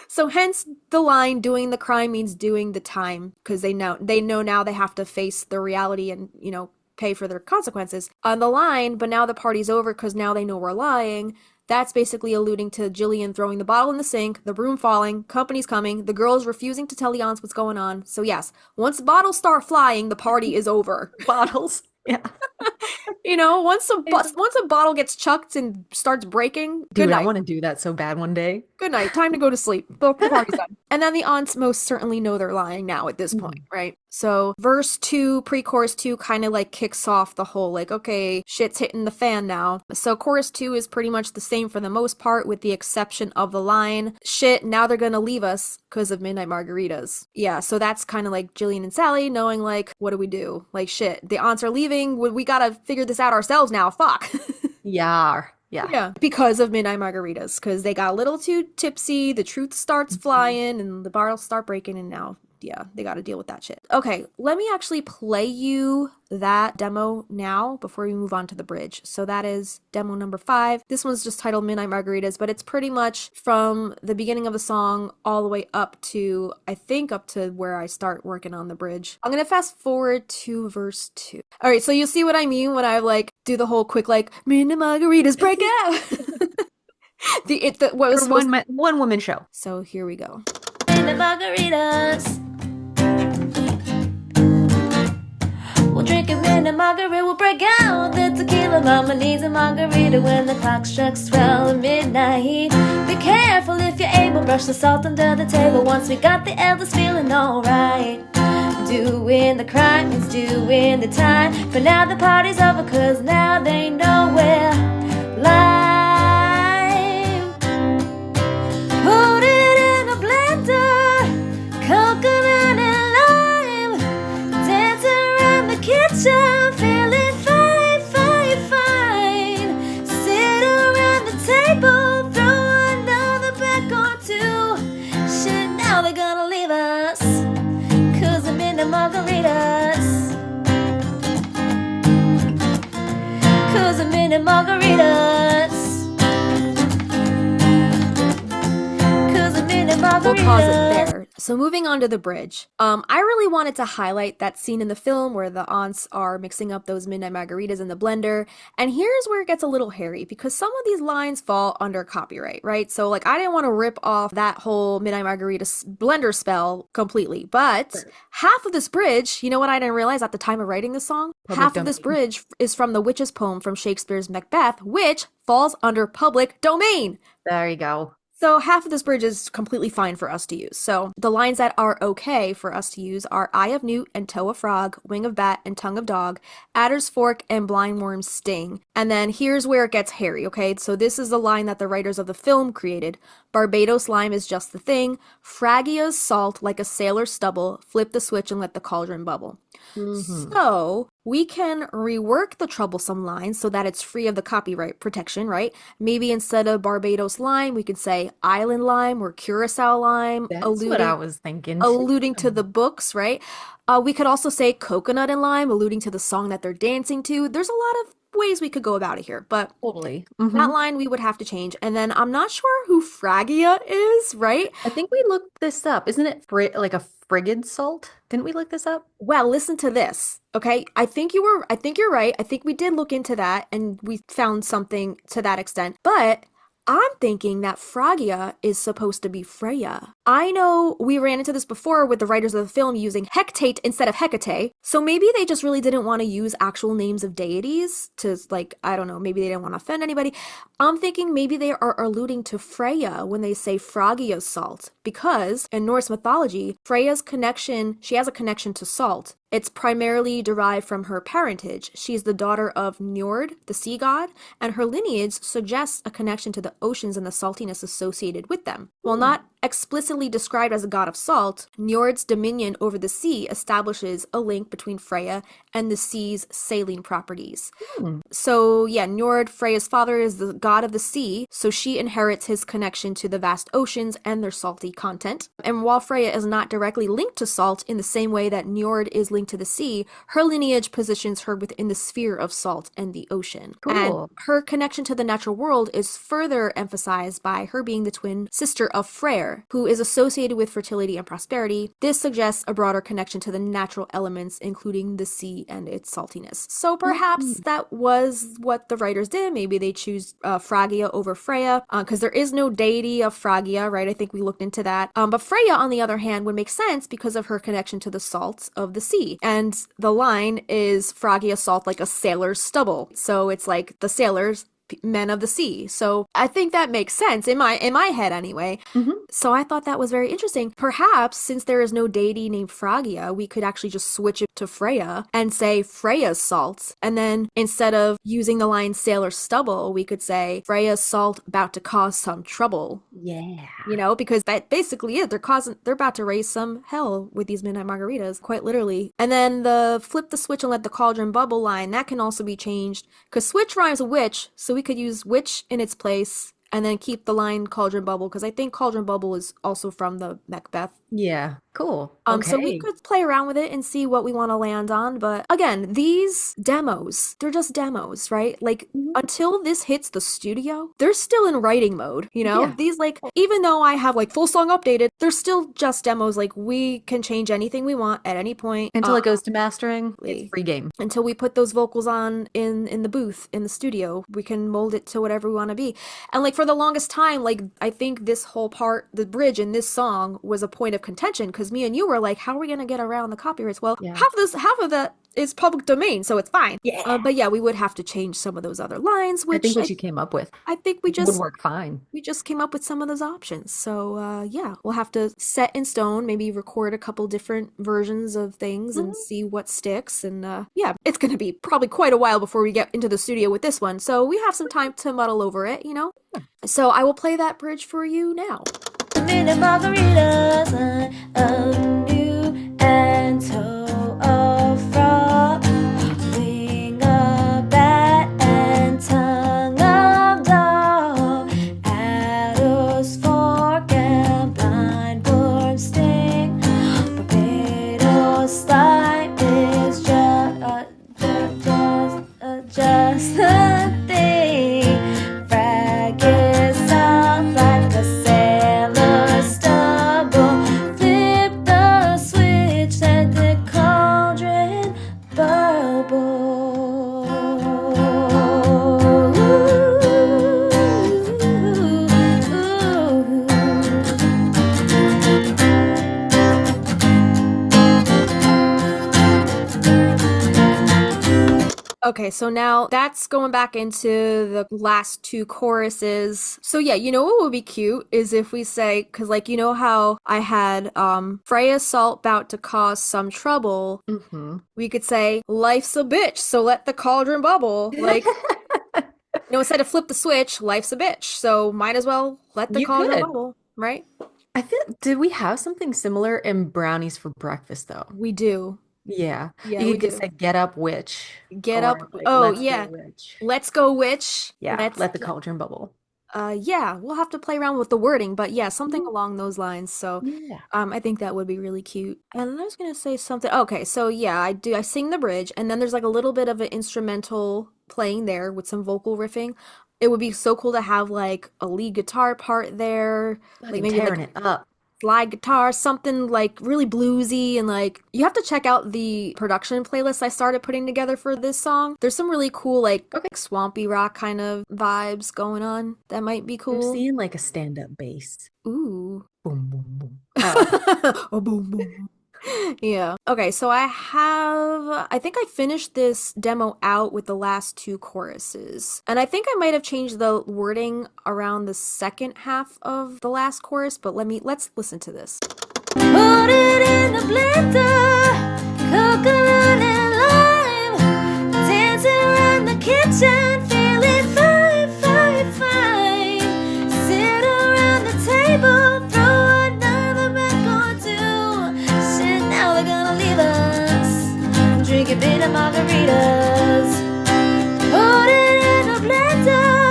So hence the line, doing the crime means doing the time, because they know now they have to face the reality and, pay for their consequences. On the line, but now the party's over because now they know we're lying. That's basically alluding to Jillian throwing the bottle in the sink, the broom falling, company's coming, the girls refusing to tell the aunts what's going on. So yes, once bottles start flying, the party is over. Bottles. Yeah. You know, once It's- once a bottle gets chucked and starts breaking, good Dude, I night. want to do that so bad one day. Good night. Time to go to sleep. The party's done. And then the aunts most certainly know they're lying now at this point, Mhm. right? So verse two, pre-chorus two kind of like kicks off the whole like, okay, shit's hitting the fan now. So chorus two is pretty much the same for the most part, with the exception of the line, shit, now they're gonna leave us because of Midnight Margaritas. Yeah, so that's kind of like Jillian and Sally knowing like, what do we do? Like, shit, the aunts are leaving. We gotta figure this out ourselves now. Fuck. Yeah. Yeah. Yeah, because of Midnight Margaritas, because they got a little too tipsy, the truth starts Mhm. flying, and the bottles start breaking, and now, yeah, they got to deal with that shit. Okay, let me actually play you that demo now before we move on to the bridge. So that is demo number 5. This one's just titled Midnight Margaritas, but it's pretty much from the beginning of the song all the way up to, I think, up to where I start working on the bridge. I'm gonna fast forward to verse 2. All right, so you see what I mean when I like do the whole quick like Midnight Margaritas break out. What was For supposed. one woman show. So here we go. Midnight Margaritas. We'll drink a minute margarita, we'll break out the tequila. Mama needs a margarita when the clock strikes 12 midnight. Be careful if you're able, brush the salt under the table. Once we got the elders feeling alright. Doing the crime is doing the time. But now the party's over, cause now they know we're live. Put it in a blender, coconut and lime. Dance around the kitchen, feeling fine, fine, fine. Sit around the table, throw another back or two. Shit, now they're gonna leave us, cause I'm in the margaritas. Cause I'm in the margaritas. We'll pause it there. So moving on to the bridge. I really wanted to highlight that scene in the film where the aunts are mixing up those midnight margaritas in the blender. And here's where it gets a little hairy because some of these lines fall under copyright, right? So like I didn't want to rip off that whole midnight margarita blender spell completely. But Sure. half of this bridge, you know what I didn't realize at the time of writing this song? Public Half of this domain. bridge is from the witch's poem from Shakespeare's Macbeth, which falls under public domain. There you go. So half of this bridge is completely fine for us to use. So the lines that are okay for us to use are eye of newt and toe of frog, wing of bat and tongue of dog, adder's fork and blind worm's sting. And then here's where it gets hairy, okay? So this is the line that the writers of the film created. Barbados lime is just the thing. Fragia's salt like a sailor's stubble. Flip the switch and let the cauldron bubble. Hmm. So we can rework the troublesome line so that it's free of the copyright protection, right? Maybe instead of Barbados lime, we could say island lime or Curacao lime, That's what I was thinking alluding to the too. books, right? We could also say coconut and lime, alluding to the song that they're dancing to. There's a lot of ways we could go about it here, but Totally. that line we would have to change. And then I'm not sure who Fragia is, right? I think we looked this up. Isn't it like a frigid salt? Didn't we look this up? Well, listen to this. Okay, I think you're right. I think we did look into that and we found something to that extent. But I'm thinking that Fragia is supposed to be Freya. I know we ran into this before with the writers of the film using Hecate instead of Hecate. So maybe they just really didn't want to use actual names of deities to, like, I don't know, maybe they didn't want to offend anybody. I'm thinking maybe they are alluding to Freya when they say Fragia's salt, because in Norse mythology, Freya's connection, she has a connection to salt. It's primarily derived from her parentage. She's the daughter of Njord, the sea god, and her lineage suggests a connection to the oceans and the saltiness associated with them. While not explicitly described as a god of salt, Njord's dominion over the sea establishes a link between Freya and the sea's saline properties. Hmm. So yeah, Njord, Freya's father, is the god of the sea, so she inherits his connection to the vast oceans and their salty content. And while Freya is not directly linked to salt in the same way that Njord is linked to the sea, her lineage positions her within the sphere of salt and the ocean. And Cool. her connection to the natural world is further emphasized by her being the twin sister of Freyr, who is associated with fertility and prosperity. This suggests a broader connection to the natural elements, including the sea and its saltiness. So perhaps that was what the writers did. Maybe they choose Phrygia over Freya, because there is no deity of Phrygia, right? I think we looked into that. But Freya, on the other hand, would make sense because of her connection to the salts of the sea. And the line is Phrygia salt like a sailor's stubble. So it's like the sailors, men of the sea. So I think that makes sense in my head anyway. So I thought that was very interesting. Perhaps since there is no deity named Phrygia, we could actually just switch it to Freya and say Freya's salt. And then instead of using the line sailor stubble, we could say Freya's salt about to cause some trouble. Yeah. You know, because that basically is they're about to raise some hell with these midnight margaritas, quite literally. And then the flip the switch and let the cauldron bubble line, that can also be changed because switch rhymes with witch, so we could use witch in its place and then keep the line cauldron bubble because I think cauldron bubble is also from the Macbeth. Yeah. Cool. So we could play around with it and see what we want to land on. But again, these demos, they're just demos, right? Like until this hits the studio, they're still in writing mode, you know? Yeah. These like, even though I have like full song updated, they're still just demos. Like we can change anything we want at any point. Until it goes to mastering, it's free game. Until we put those vocals on in the booth, in the studio, we can mold it to whatever we want to be. And like for the longest time, like I think this whole part, the bridge in this song was a point of contention because me and you were like, how are we going to get around the copyrights? Well, half of that is public domain, so it's fine. Yeah. But yeah, we would have to change some of those other lines, which I think what you came up with. I think we would just work fine. We just came up with some of those options. So yeah, we'll have to set in stone, maybe record a couple different versions of things and see what sticks. And yeah, it's going to be probably quite a while before we get into the studio with this one. So we have some time to muddle over it, you know? So I will play that bridge for you now. Minute margaritas, a new and toe of frog, wing of bat and tongue of dog, adder's fork and blind worm sting, Barbados slime is just a thing, frag is soft like a sailor stubble, flip the switch, let the cauldron bubble. Okay, so now that's going back into the last two choruses. So yeah, you know what would be cute is if we say, because like, you know how I had Freya's salt bout to cause some trouble. We could say, life's a bitch, so let the cauldron bubble. Like, you know, instead of flip the switch, life's a bitch, so might as well let the cauldron bubble, right? I feel, did we have something similar in Brownies for Breakfast though? We do. Yeah. Yeah, You we could do. say get up witch. Get or, up. like, Oh, let's go yeah. witch. Let's go witch. Yeah. Let the cauldron bubble. Yeah, we'll have to play around with the wording, but yeah, something along those lines. So, Yeah. I think that would be really cute. And I was gonna say something. Okay, so yeah, I sing the bridge, and then there's like a little bit of an instrumental playing there with some vocal riffing. It would be so cool to have like a lead guitar part there, like maybe tearing like it up. slide guitar, something like really bluesy, and like you have to check out the production playlist I started putting together for this song. There's some really cool like swampy rock kind of vibes going on that might be I'm cool. seeing like a stand-up bass. Ooh. Boom, boom, boom. Oh, boom, boom. Yeah. Okay, so I think I finished this demo out with the last two choruses. And I think I might have changed the wording around the second half of the last chorus, but let's listen to this. Put it in the blender, coconut and lime, dancing around the kitchen, feeling fine, fine, fine. Sit around the table, throw another back or two. Shit, now they're gonna leave us, drinking bitter margaritas. Put it in the blender,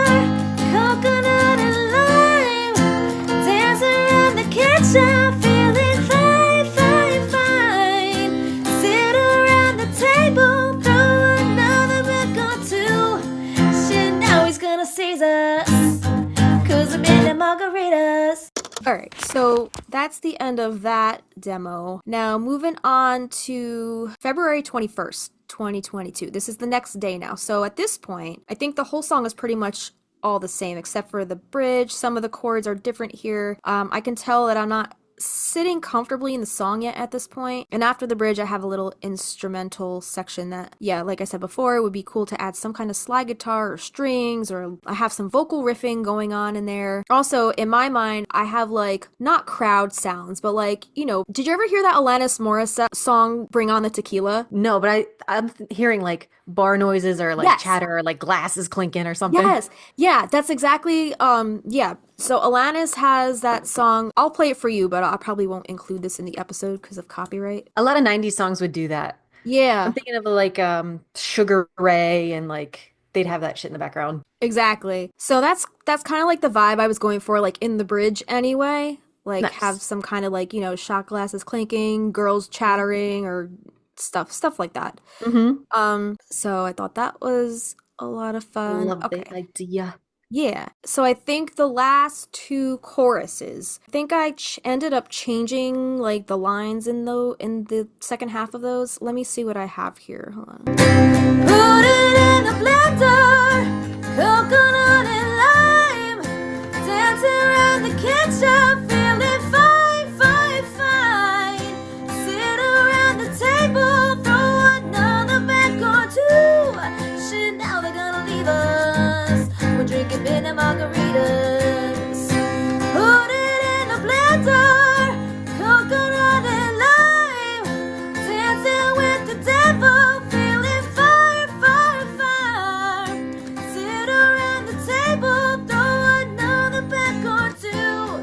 coconut and lime, dancing around the kitchen. All right, so that's the end of that demo. Now, moving on to February 21st, 2022. This is the next day now. So at this point, I think the whole song is pretty much all the same except for the bridge. Some of the chords are different here. I can tell that I'm not sitting comfortably in the song yet at this point. And after the bridge, I have a little instrumental section that, yeah, like I said before, it would be cool to add some kind of slide guitar or strings, or I have some vocal riffing going on in there. Also, in my mind, I have like, not crowd sounds, but like, you know, did you ever hear that Alanis Morissette song, Bring On the Tequila? No, but I'm hearing like bar noises or like Yes. chatter or like glasses clinking or something. Yes. Yeah, that's exactly, yeah. So Alanis has that song. I'll play it for you, but I probably won't include this in the episode because of copyright. A lot of 90s songs would do that. Yeah, I'm thinking of like Sugar Ray and like they'd have that shit in the background. exactly. So that's kind of like the vibe I was going for, like in the bridge anyway. Like Nice. have some kind of like, you know, shot glasses clinking, girls chattering or stuff like that. So I thought that was a lot of fun. Love Okay. the idea. Yeah. So I think the last two choruses, I think I ended up changing like the lines in the second half of those. Let me see what I have here. Hold on. Put it in the blender, coconut and lime, dancing around the kitchen, feeling fine, fine, fine. Sit around the table, throw another back or two. Shit, now they're gonna leave us. We're drinking midnight margaritas. Put it in the blender, coconut and lime, dancing with the devil, feeling fire, fire, fire. Sit around the table, throw another back or two.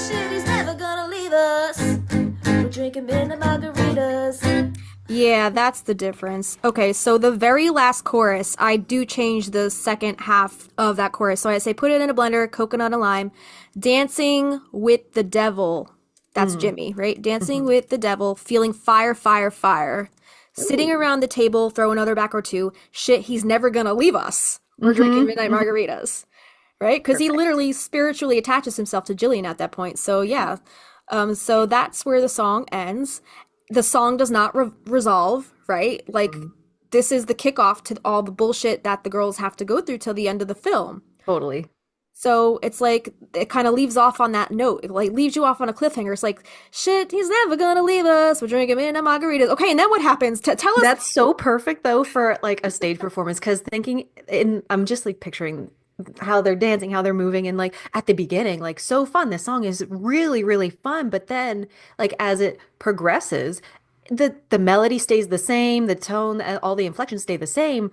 Shit, he's never gonna leave us. We're drinking midnight margaritas. Yeah, that's the difference. Okay, so the very last chorus, I do change the second half of that chorus. So I say, put it in a blender, coconut and lime, dancing with the devil. That's Jimmy, right? Dancing with the devil, feeling fire, fire, fire. Sitting around the table, throw another back or two. Shit, he's never gonna leave us. We're drinking midnight margaritas, right? Because he literally spiritually attaches himself to Jillian at that point. So yeah, so that's where the song ends. The song does not resolve, right? Like, this is the kickoff to all the bullshit that the girls have to go through till the end of the film. Totally. So it's like, it kind of leaves off on that note. It like leaves you off on a cliffhanger. It's like, shit, he's never gonna leave us. We're drinking midnight margaritas. Okay, and then what happens? Tell us. That's so perfect though for like a stage performance because I'm just like picturing how they're dancing, how they're moving, and like at the beginning, like so fun. The song is really, really fun, but then like as it progresses, the melody stays the same, the tone, all the inflections stay the same,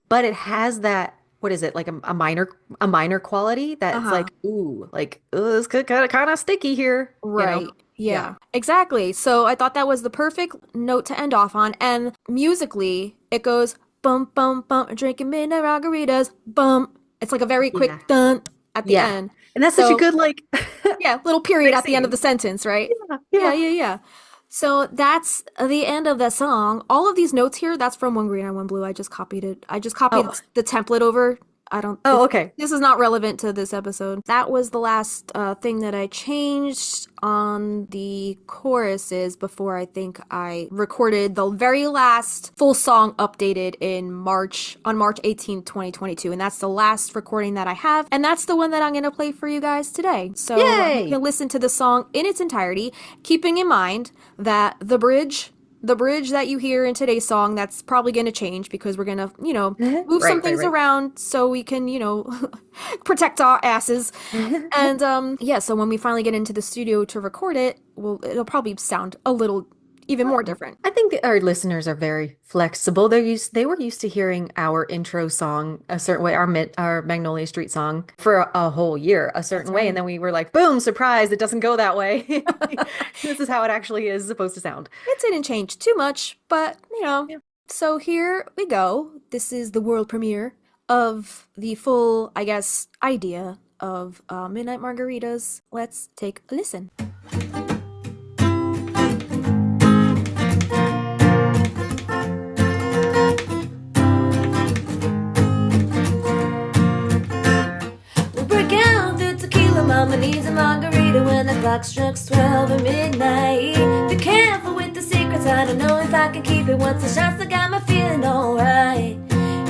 but it has that what is it like a minor quality that's like ooh this could kind of sticky here, Right. you know? Yeah, exactly. So I thought that was the perfect note to end off on. And musically, it goes bum, bum, bum, drinking midnight margaritas, bum. It's like a very quick Yeah. dun at the Yeah. end. And that's such So- a good like Yeah, little period Quick at the end of the scene. sentence, right? Yeah. Yeah. So that's the end of the song. All of these notes here, that's from One Green and One Blue. I just copied it. I just copied the template over. I don't. Oh, this- okay. This is not relevant to this episode. That was the last thing that I changed on the choruses before I think I recorded the very last full song updated on March 18th, 2022. And that's the last recording that I have. And that's the one that I'm going to play for you guys today. So Yay! you can listen to the song in its entirety, keeping in mind that the bridge that you hear in today's song, that's probably going to change because we're going to, move some things around so we can, protect our asses. And yeah, so when we finally get into the studio to record it, it'll probably sound a little even more different. I think our listeners are very flexible. They were used to hearing our intro song a certain way, our Magnolia Street song for a whole year a certain way, and then we were like, boom, surprise! It doesn't go that way. This is how it actually is supposed to sound. It didn't change too much, but So here we go. This is the world premiere of the full, I guess, idea of Midnight Margaritas. Let's take a listen. We'll break out the tequila tequila. Mama needs a margarita when the clock strikes 12 at midnight. Be careful with the secrets, I don't know if I can keep it. Once the shots, I got my feeling alright.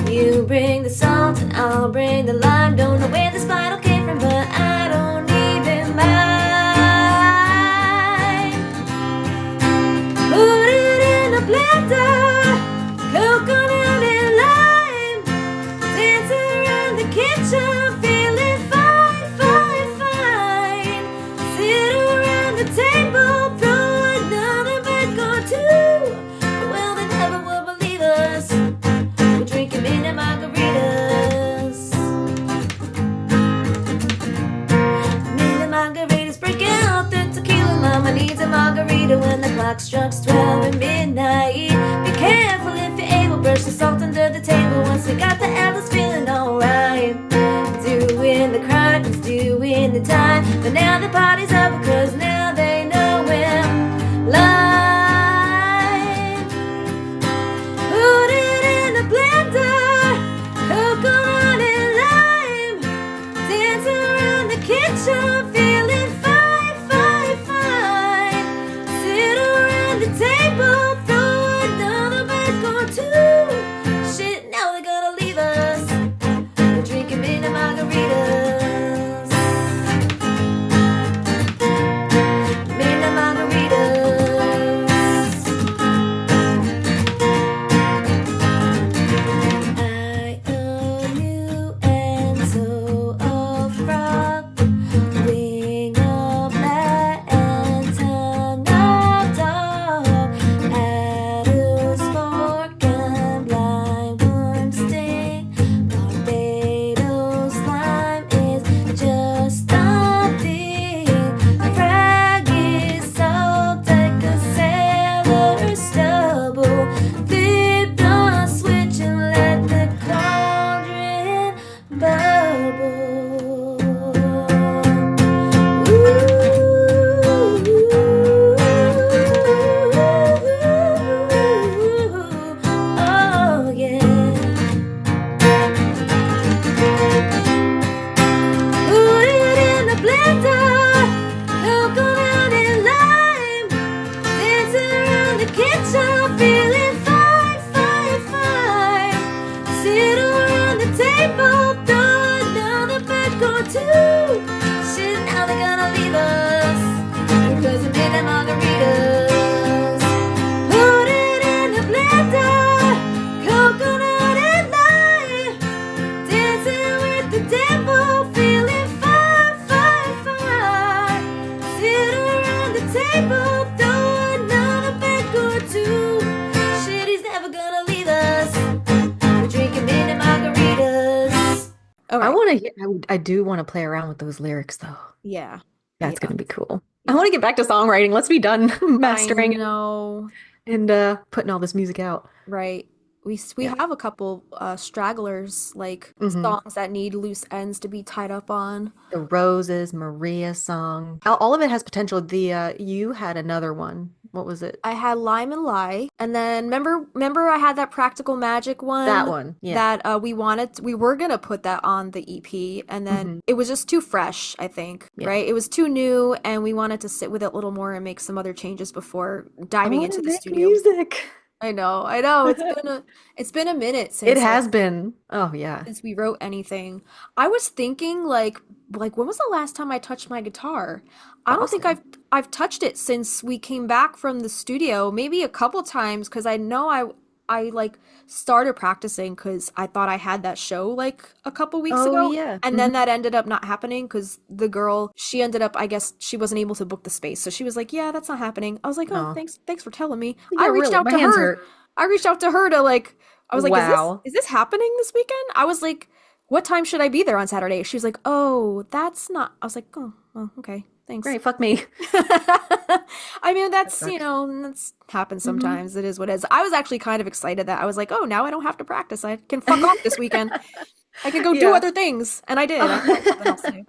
You bring the salt and I'll bring the lime. Don't know where this bottle came from, but I don't even mind. Put it in a blender, coconut and lime. Dance around the kitchen, feeling fine, fine, fine. Sit around the table, throw another bag or two. Well, they never will believe us. We're drinking midnight margaritas. Midnight margaritas, breaking out the tequila. Mama needs a margarita when the clock strikes 12 at midnight. Be careful if you're able, brush the salt under the table. Once we got the apples feeling alright. Doing the crime, it's doing the time. But now the party's over, cause now they know we're live. Put it in a blender, coconut and lime. Dance around the kitchen, feeling fine, fine, fine. Sit around the table, throw another bag or two. Shit, now they're gonna leave us. We're drinking midnight margaritas. Midnight margaritas. I a new and so a frog, wing of bat and tongue of dog, adder's fork and blind worm sting. Barbados slime is just a thing. Frag is soaked like a sailor's stubble. Flip the switch and let the cauldron bubble. Oh yeah. Put it in the blender, coconut and lime. Dance around the kitchen, feeling fine, fine, fine. Sit around the table, throw another bag or two. Shit, now they're gonna leave us because we made them margaritas. Put it in the blender, coconut and lime. Dancing with the devil, feeling fine, fine, fine. Sit around the table, throw another bag or two. Shit, he's never gonna leave us. We're drinking midnight margaritas. All I right. want to. I do want to play around with those lyrics though. Yeah. That's Yeah. gonna be cool. I want to get back to songwriting. Let's be done mastering I know. and putting all this music out. Right. We Yeah. have a couple stragglers, like Mhm. songs that need loose ends to be tied up on. The Roses, Maria song. All of it has potential. The you had another one. What was it? I had Lime and Lie, and then remember I had that Practical Magic That one one. Yeah. that we were gonna put that on the EP, and then Mhm. it was just too fresh, I think, Yeah. right? It was too new, and we wanted to sit with it a little more and make some other changes before I diving want into to the make studio. music. I know. It's been a minute It since has been. Oh yeah. we wrote anything. I was thinking like when was the last time I touched my guitar? I don't think Awesome. I've touched it since we came back from the studio. Maybe a couple times because I know I like started practicing because I thought I had that show like a couple weeks Oh ago. yeah. And then that ended up not happening because the girl, she ended up, I guess she wasn't able to book the space. So she was like, yeah, that's not happening. I was like, oh, Oh. thanks for telling me. Yeah, I reached really. out My to hands her. hurt. I reached out to her to like, I was like, Wow. is this happening this weekend? I was like, what time should I be there on Saturday? She was like, oh, that's not, I was like, oh, well, okay, thanks. Great. Fuck me. I mean, that's, sucks. that's happens sometimes. It is what it is. I was actually kind of excited that I was like, oh, now I don't have to practice. I can fuck off this weekend. I can go do Yeah. other things. And I did. I found something else to do.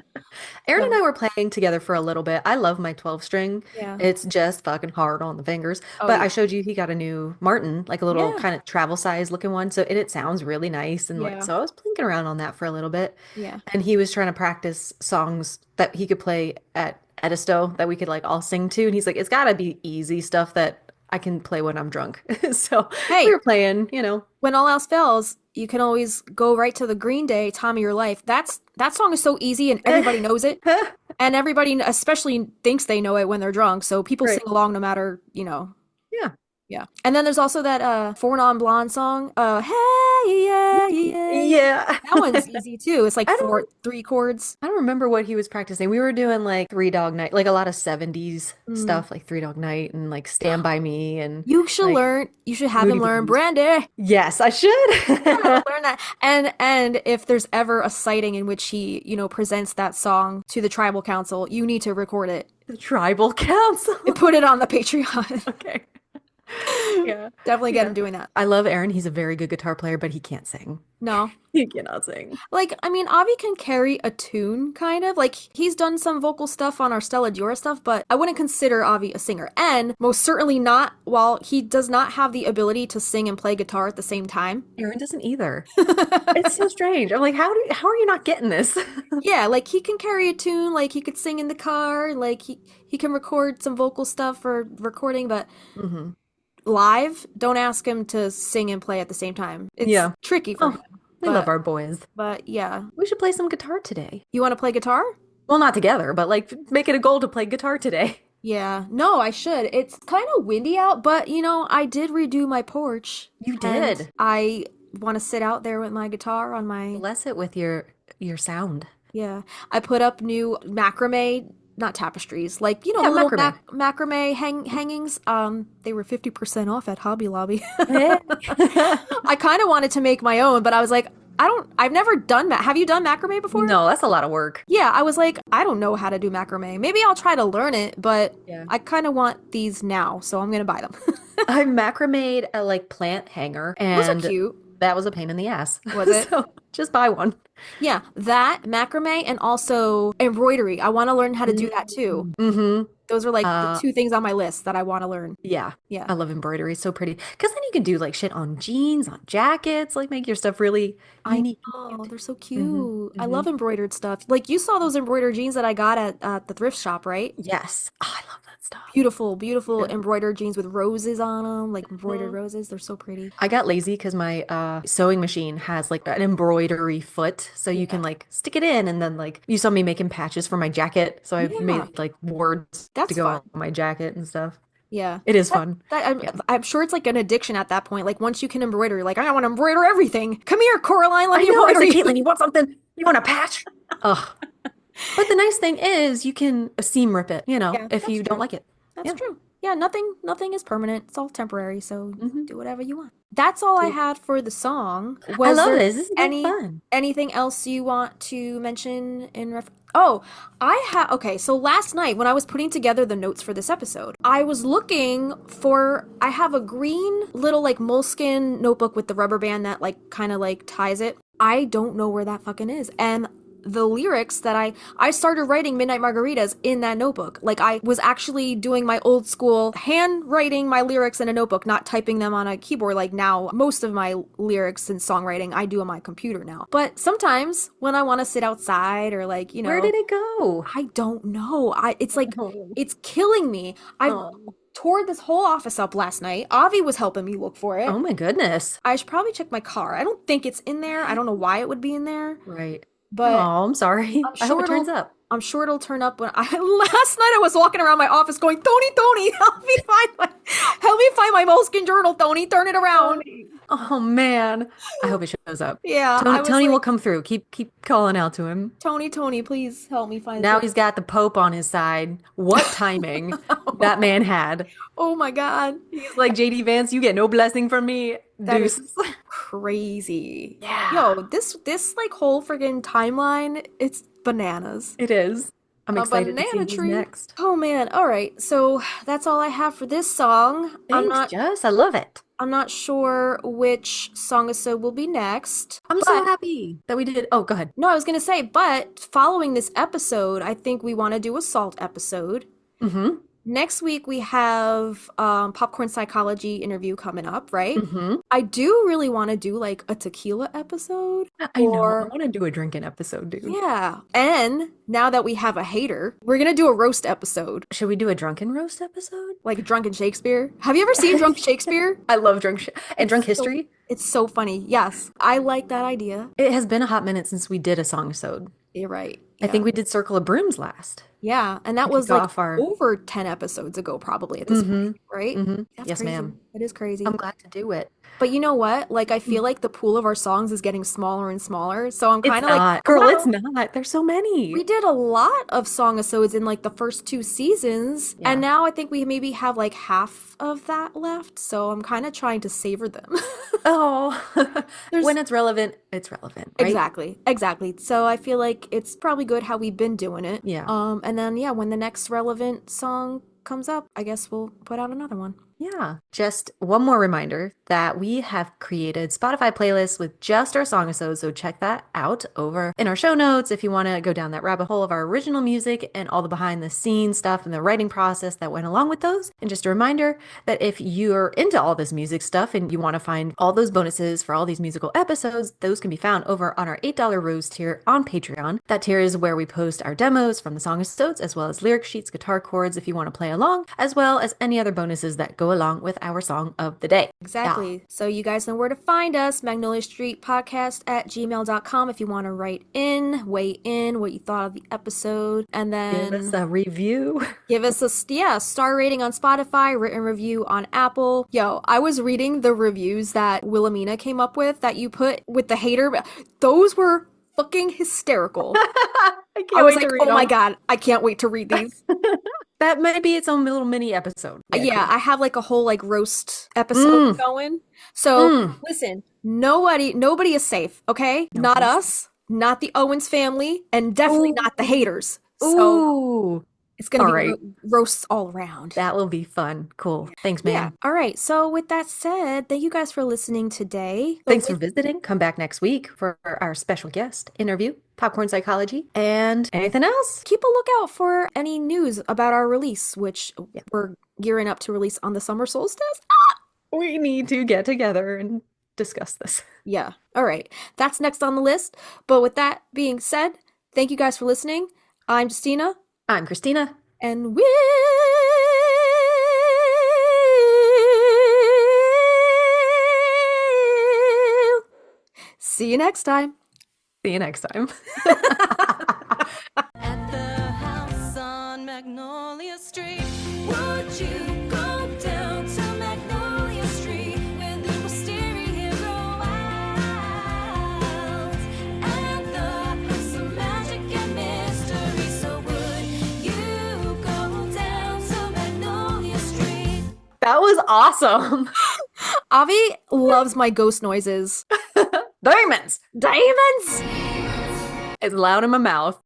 Aaron and So, I were playing together for a little bit. I love my 12 string. yeah. It's just fucking hard on the fingers. Oh But yeah. I showed you he got a new Martin, like a little Yeah. kind of travel size looking one. So it sounds really nice. And like, Yeah. so I was plinking around on that for a little bit. Yeah. And he was trying to practice songs that he could play at Edisto that we could like all sing to. And he's like, it's gotta be easy stuff that I can play when I'm drunk. So we Hey, were playing, you know. when all else fails, you can always go right to the Green Day "Time of Your Life." That song is so easy and everybody knows it. And everybody especially thinks they know it when they're drunk, so people Right. sing along no matter, you know. Yeah. Yeah. And then there's also that Four Non Blonde song, Hey Yeah Yeah. Yeah. That one's easy too. It's like I don't three chords. I don't remember what he was practicing. We were doing like Three Dog Night, like a lot of 70s Mm. stuff, like Three Dog Night and like Stand By Me and You should like learn. You should have Moody him learn Blues. Brandy. Yes, I Learn should. that. And if there's ever a sighting in which he, presents that song to the tribal council, you need to record it The Tribal Council. and put it on the Patreon. Okay. Yeah. Definitely get Yeah. him doing that. I love Aaron. He's a very good guitar player, but he can't sing. No. He cannot sing. Like, I mean, Avi can carry a tune, kind of. Like, he's done some vocal stuff on our Stella Diora stuff, but I wouldn't consider Avi a singer. And most certainly not, while he does not have the ability to sing and play guitar at the same time. Aaron doesn't either. It's so strange. I'm like, how are you not getting this? Yeah, like, he can carry a tune, like, he could sing in the car, like, he can record some vocal stuff for recording, but hmm live, don't ask him to sing and play at the same time. It's Yeah. tricky for Oh, him. we love our boys. But yeah. We should play some guitar today. You want to play guitar? Well, not together, but like make it a goal to play guitar today. Yeah. No, I should. It's kind of windy out, but I did redo my porch. You and did. I want to sit out there with my guitar on my, Bless it with your sound. yeah. I put up new macrame, not tapestries, like, Yeah, the little macrame. macrame hangings. They were 50% off at Hobby Lobby. Yeah. I kind of wanted to make my own, but I was like, I've never done have you done macrame before? No, that's a lot of work. Yeah, I was like, I don't know how to do macrame. Maybe I'll try to learn it, but Yeah. I kind of want these now, so I'm gonna buy them. I macrameed a like plant hanger Those are and cute. that was a pain in the ass. Was it? So just buy one. Yeah, that macrame and also embroidery. I want to learn how to do that too. Mm-hmm. Those are like the Uh, two things on my list that I want to learn. Yeah. Yeah. I love embroidery. It's so pretty. Because then you can do like shit on jeans, on jackets, like make your stuff really I unique. know, they're so cute. I mhm. love embroidered stuff. Like you saw those embroidered jeans that I got at the thrift shop, right? Yes. Oh, I love that stuff. Beautiful, beautiful Yeah. embroidered jeans with roses on them, like embroidered Mhm. roses. They're so pretty. I got lazy because my sewing machine has like an embroidery foot, so you can like stick it in, and then like you saw me making patches for my jacket, so I Yeah. made like words That's to go fun. on my jacket and stuff. Yeah. It is fun. Yeah. I'm sure it's like an addiction at that point. Like once you can embroider, you're like I want to embroider everything. Come here, Coraline, let I me know. I embroider said, you. Caitlin, you want something? You want a patch? Ugh. But the nice thing is you can seam rip it, Yeah, if that's you don't true. like it. That's Yeah. true. Yeah, nothing is permanent. It's all temporary, so Mhm. do whatever you want. That's all I Cool. had for the song. I Was love there this. This is any fun. anything else you want to mention in okay, so last night when I was putting together the notes for this episode, I was looking for I have a green little like moleskin notebook with the rubber band that like kind of like ties it. I don't know where that fucking is. And the lyrics that I started writing Midnight Margaritas in that notebook. Like I was actually doing my old school handwriting my lyrics in a notebook, not typing them on a keyboard like now. Most of my lyrics and songwriting I do on my computer now. But sometimes when I want to sit outside or like, Where did it go? I don't know. It's like Oh. it's killing me. I Oh. tore this whole office up last night. Avi was helping me look for it. Oh my goodness. I should probably check my car. I don't think it's in there. I don't know why it would be in there, Right. but Oh, I'm sorry. I'm I hope sure it turns it'll- up. I'm sure it'll turn up when last night I was walking around my office going, Tony, help me find my moleskin journal, Tony, turn it around. Oh man. I hope it shows up. Yeah, I Tony, was Tony will like, come through. Keep calling out to him. Tony, please help me find Now it. he's got the Pope on his side. What timing that man had. Oh my God. He's like, JD Vance, you get no blessing from me. That is Deuces. crazy. Yeah. Yo, this like whole friggin' timeline, it's bananas. It is. I'm A excited to see banana who's tree. next. Oh man. All right. So that's all I have for this song. I'm Thanks, not Jess. I love it. I'm not sure which song-a-sode will be next. I'm so happy that we did. Oh, go ahead. No, I was gonna say, but following this episode, I think we want to do a salt episode. Mm-hmm. Next week we have popcorn psychology interview coming up, right? Mm-hmm. I do really want to do like a tequila episode. I know. I want to do a drinking episode, dude. Yeah. And now that we have a hater, we're gonna do a roast episode. Should we do a drunken roast episode? Like Drunken Shakespeare. Have you ever seen Drunk Shakespeare? I love drunk history. It's so funny. Yes. I like that idea. It has been a hot minute since we did a song-a-sode. You're right. I think we did Circle of Brooms last. Yeah, and that To was kick like off our- over 10 episodes ago, probably at this point, right? Mm-hmm. That's Yes, crazy. ma'am. It is crazy. I'm glad to do it. But you know what? Like, I feel like the pool of our songs is getting smaller and smaller. So I'm It's kind of like, not. Girl, wow, it's not. There's so many. we did a lot of song-a-sodes in like the first 2 seasons, Yeah. and now I think we maybe have like half of that left. So I'm kind of trying to savor them. Oh, There's- when it's relevant, right? Exactly. So I feel like it's probably good how we've been doing it. Yeah. And then yeah, when the next relevant song comes up, I guess we'll put out another one. Yeah. Just one more reminder that we have created Spotify playlists with just our song-a-sodes, so check that out over in our show notes if you want to go down that rabbit hole of our original music and all the behind the scenes stuff and the writing process that went along with those. And just a reminder that if you're into all this music stuff and you want to find all those bonuses for all these musical episodes, those can be found over on our $8 Rose tier on Patreon. That tier is where we post our demos from the song-a-sodes as well as lyric sheets, guitar chords if you want to play along, as well as any other bonuses that go along with our song of the day. Exactly. So you guys know where to find us, Magnolia Street Podcast at gmail.com if you want to write in, weigh in what you thought of the episode, and then Give us a review. give us a star rating on Spotify, written review on Apple. Yo, I was reading the reviews that Wilhelmina came up with that you put with the hater. Those were fucking hysterical. I can't I was wait like, to read oh my them. God, I can't wait to read these. That might be its own little mini episode. Yeah, I have like a whole like roast episode going. So listen, nobody is safe, okay? No, Not please. us, not the Owens family, and definitely not the haters. So Ooh, it's gonna all be right. roasts all around. that will be fun. Cool. Thanks, man. Yeah. All right. So with that said, thank you guys for listening today. Thanks for visiting. Come back next week for our special guest interview, Popcorn Psychology, and anything else. Keep a lookout for any news about our release, which we're gearing up to release on the summer solstice. We need to get together and discuss this. Yeah. All right. That's next on the list. But with that being said, thank you guys for listening. I'm Justina, I'm Kristina. and we'll see you next time. See you next time. At the house on Magnolia Street, would you go down to Magnolia Street where the wisteria grow wild? At the house of magic and mystery, so would you go down to Magnolia Street? That was awesome. Avi loves my ghost noises. Diamonds. Diamonds! It's loud in my mouth.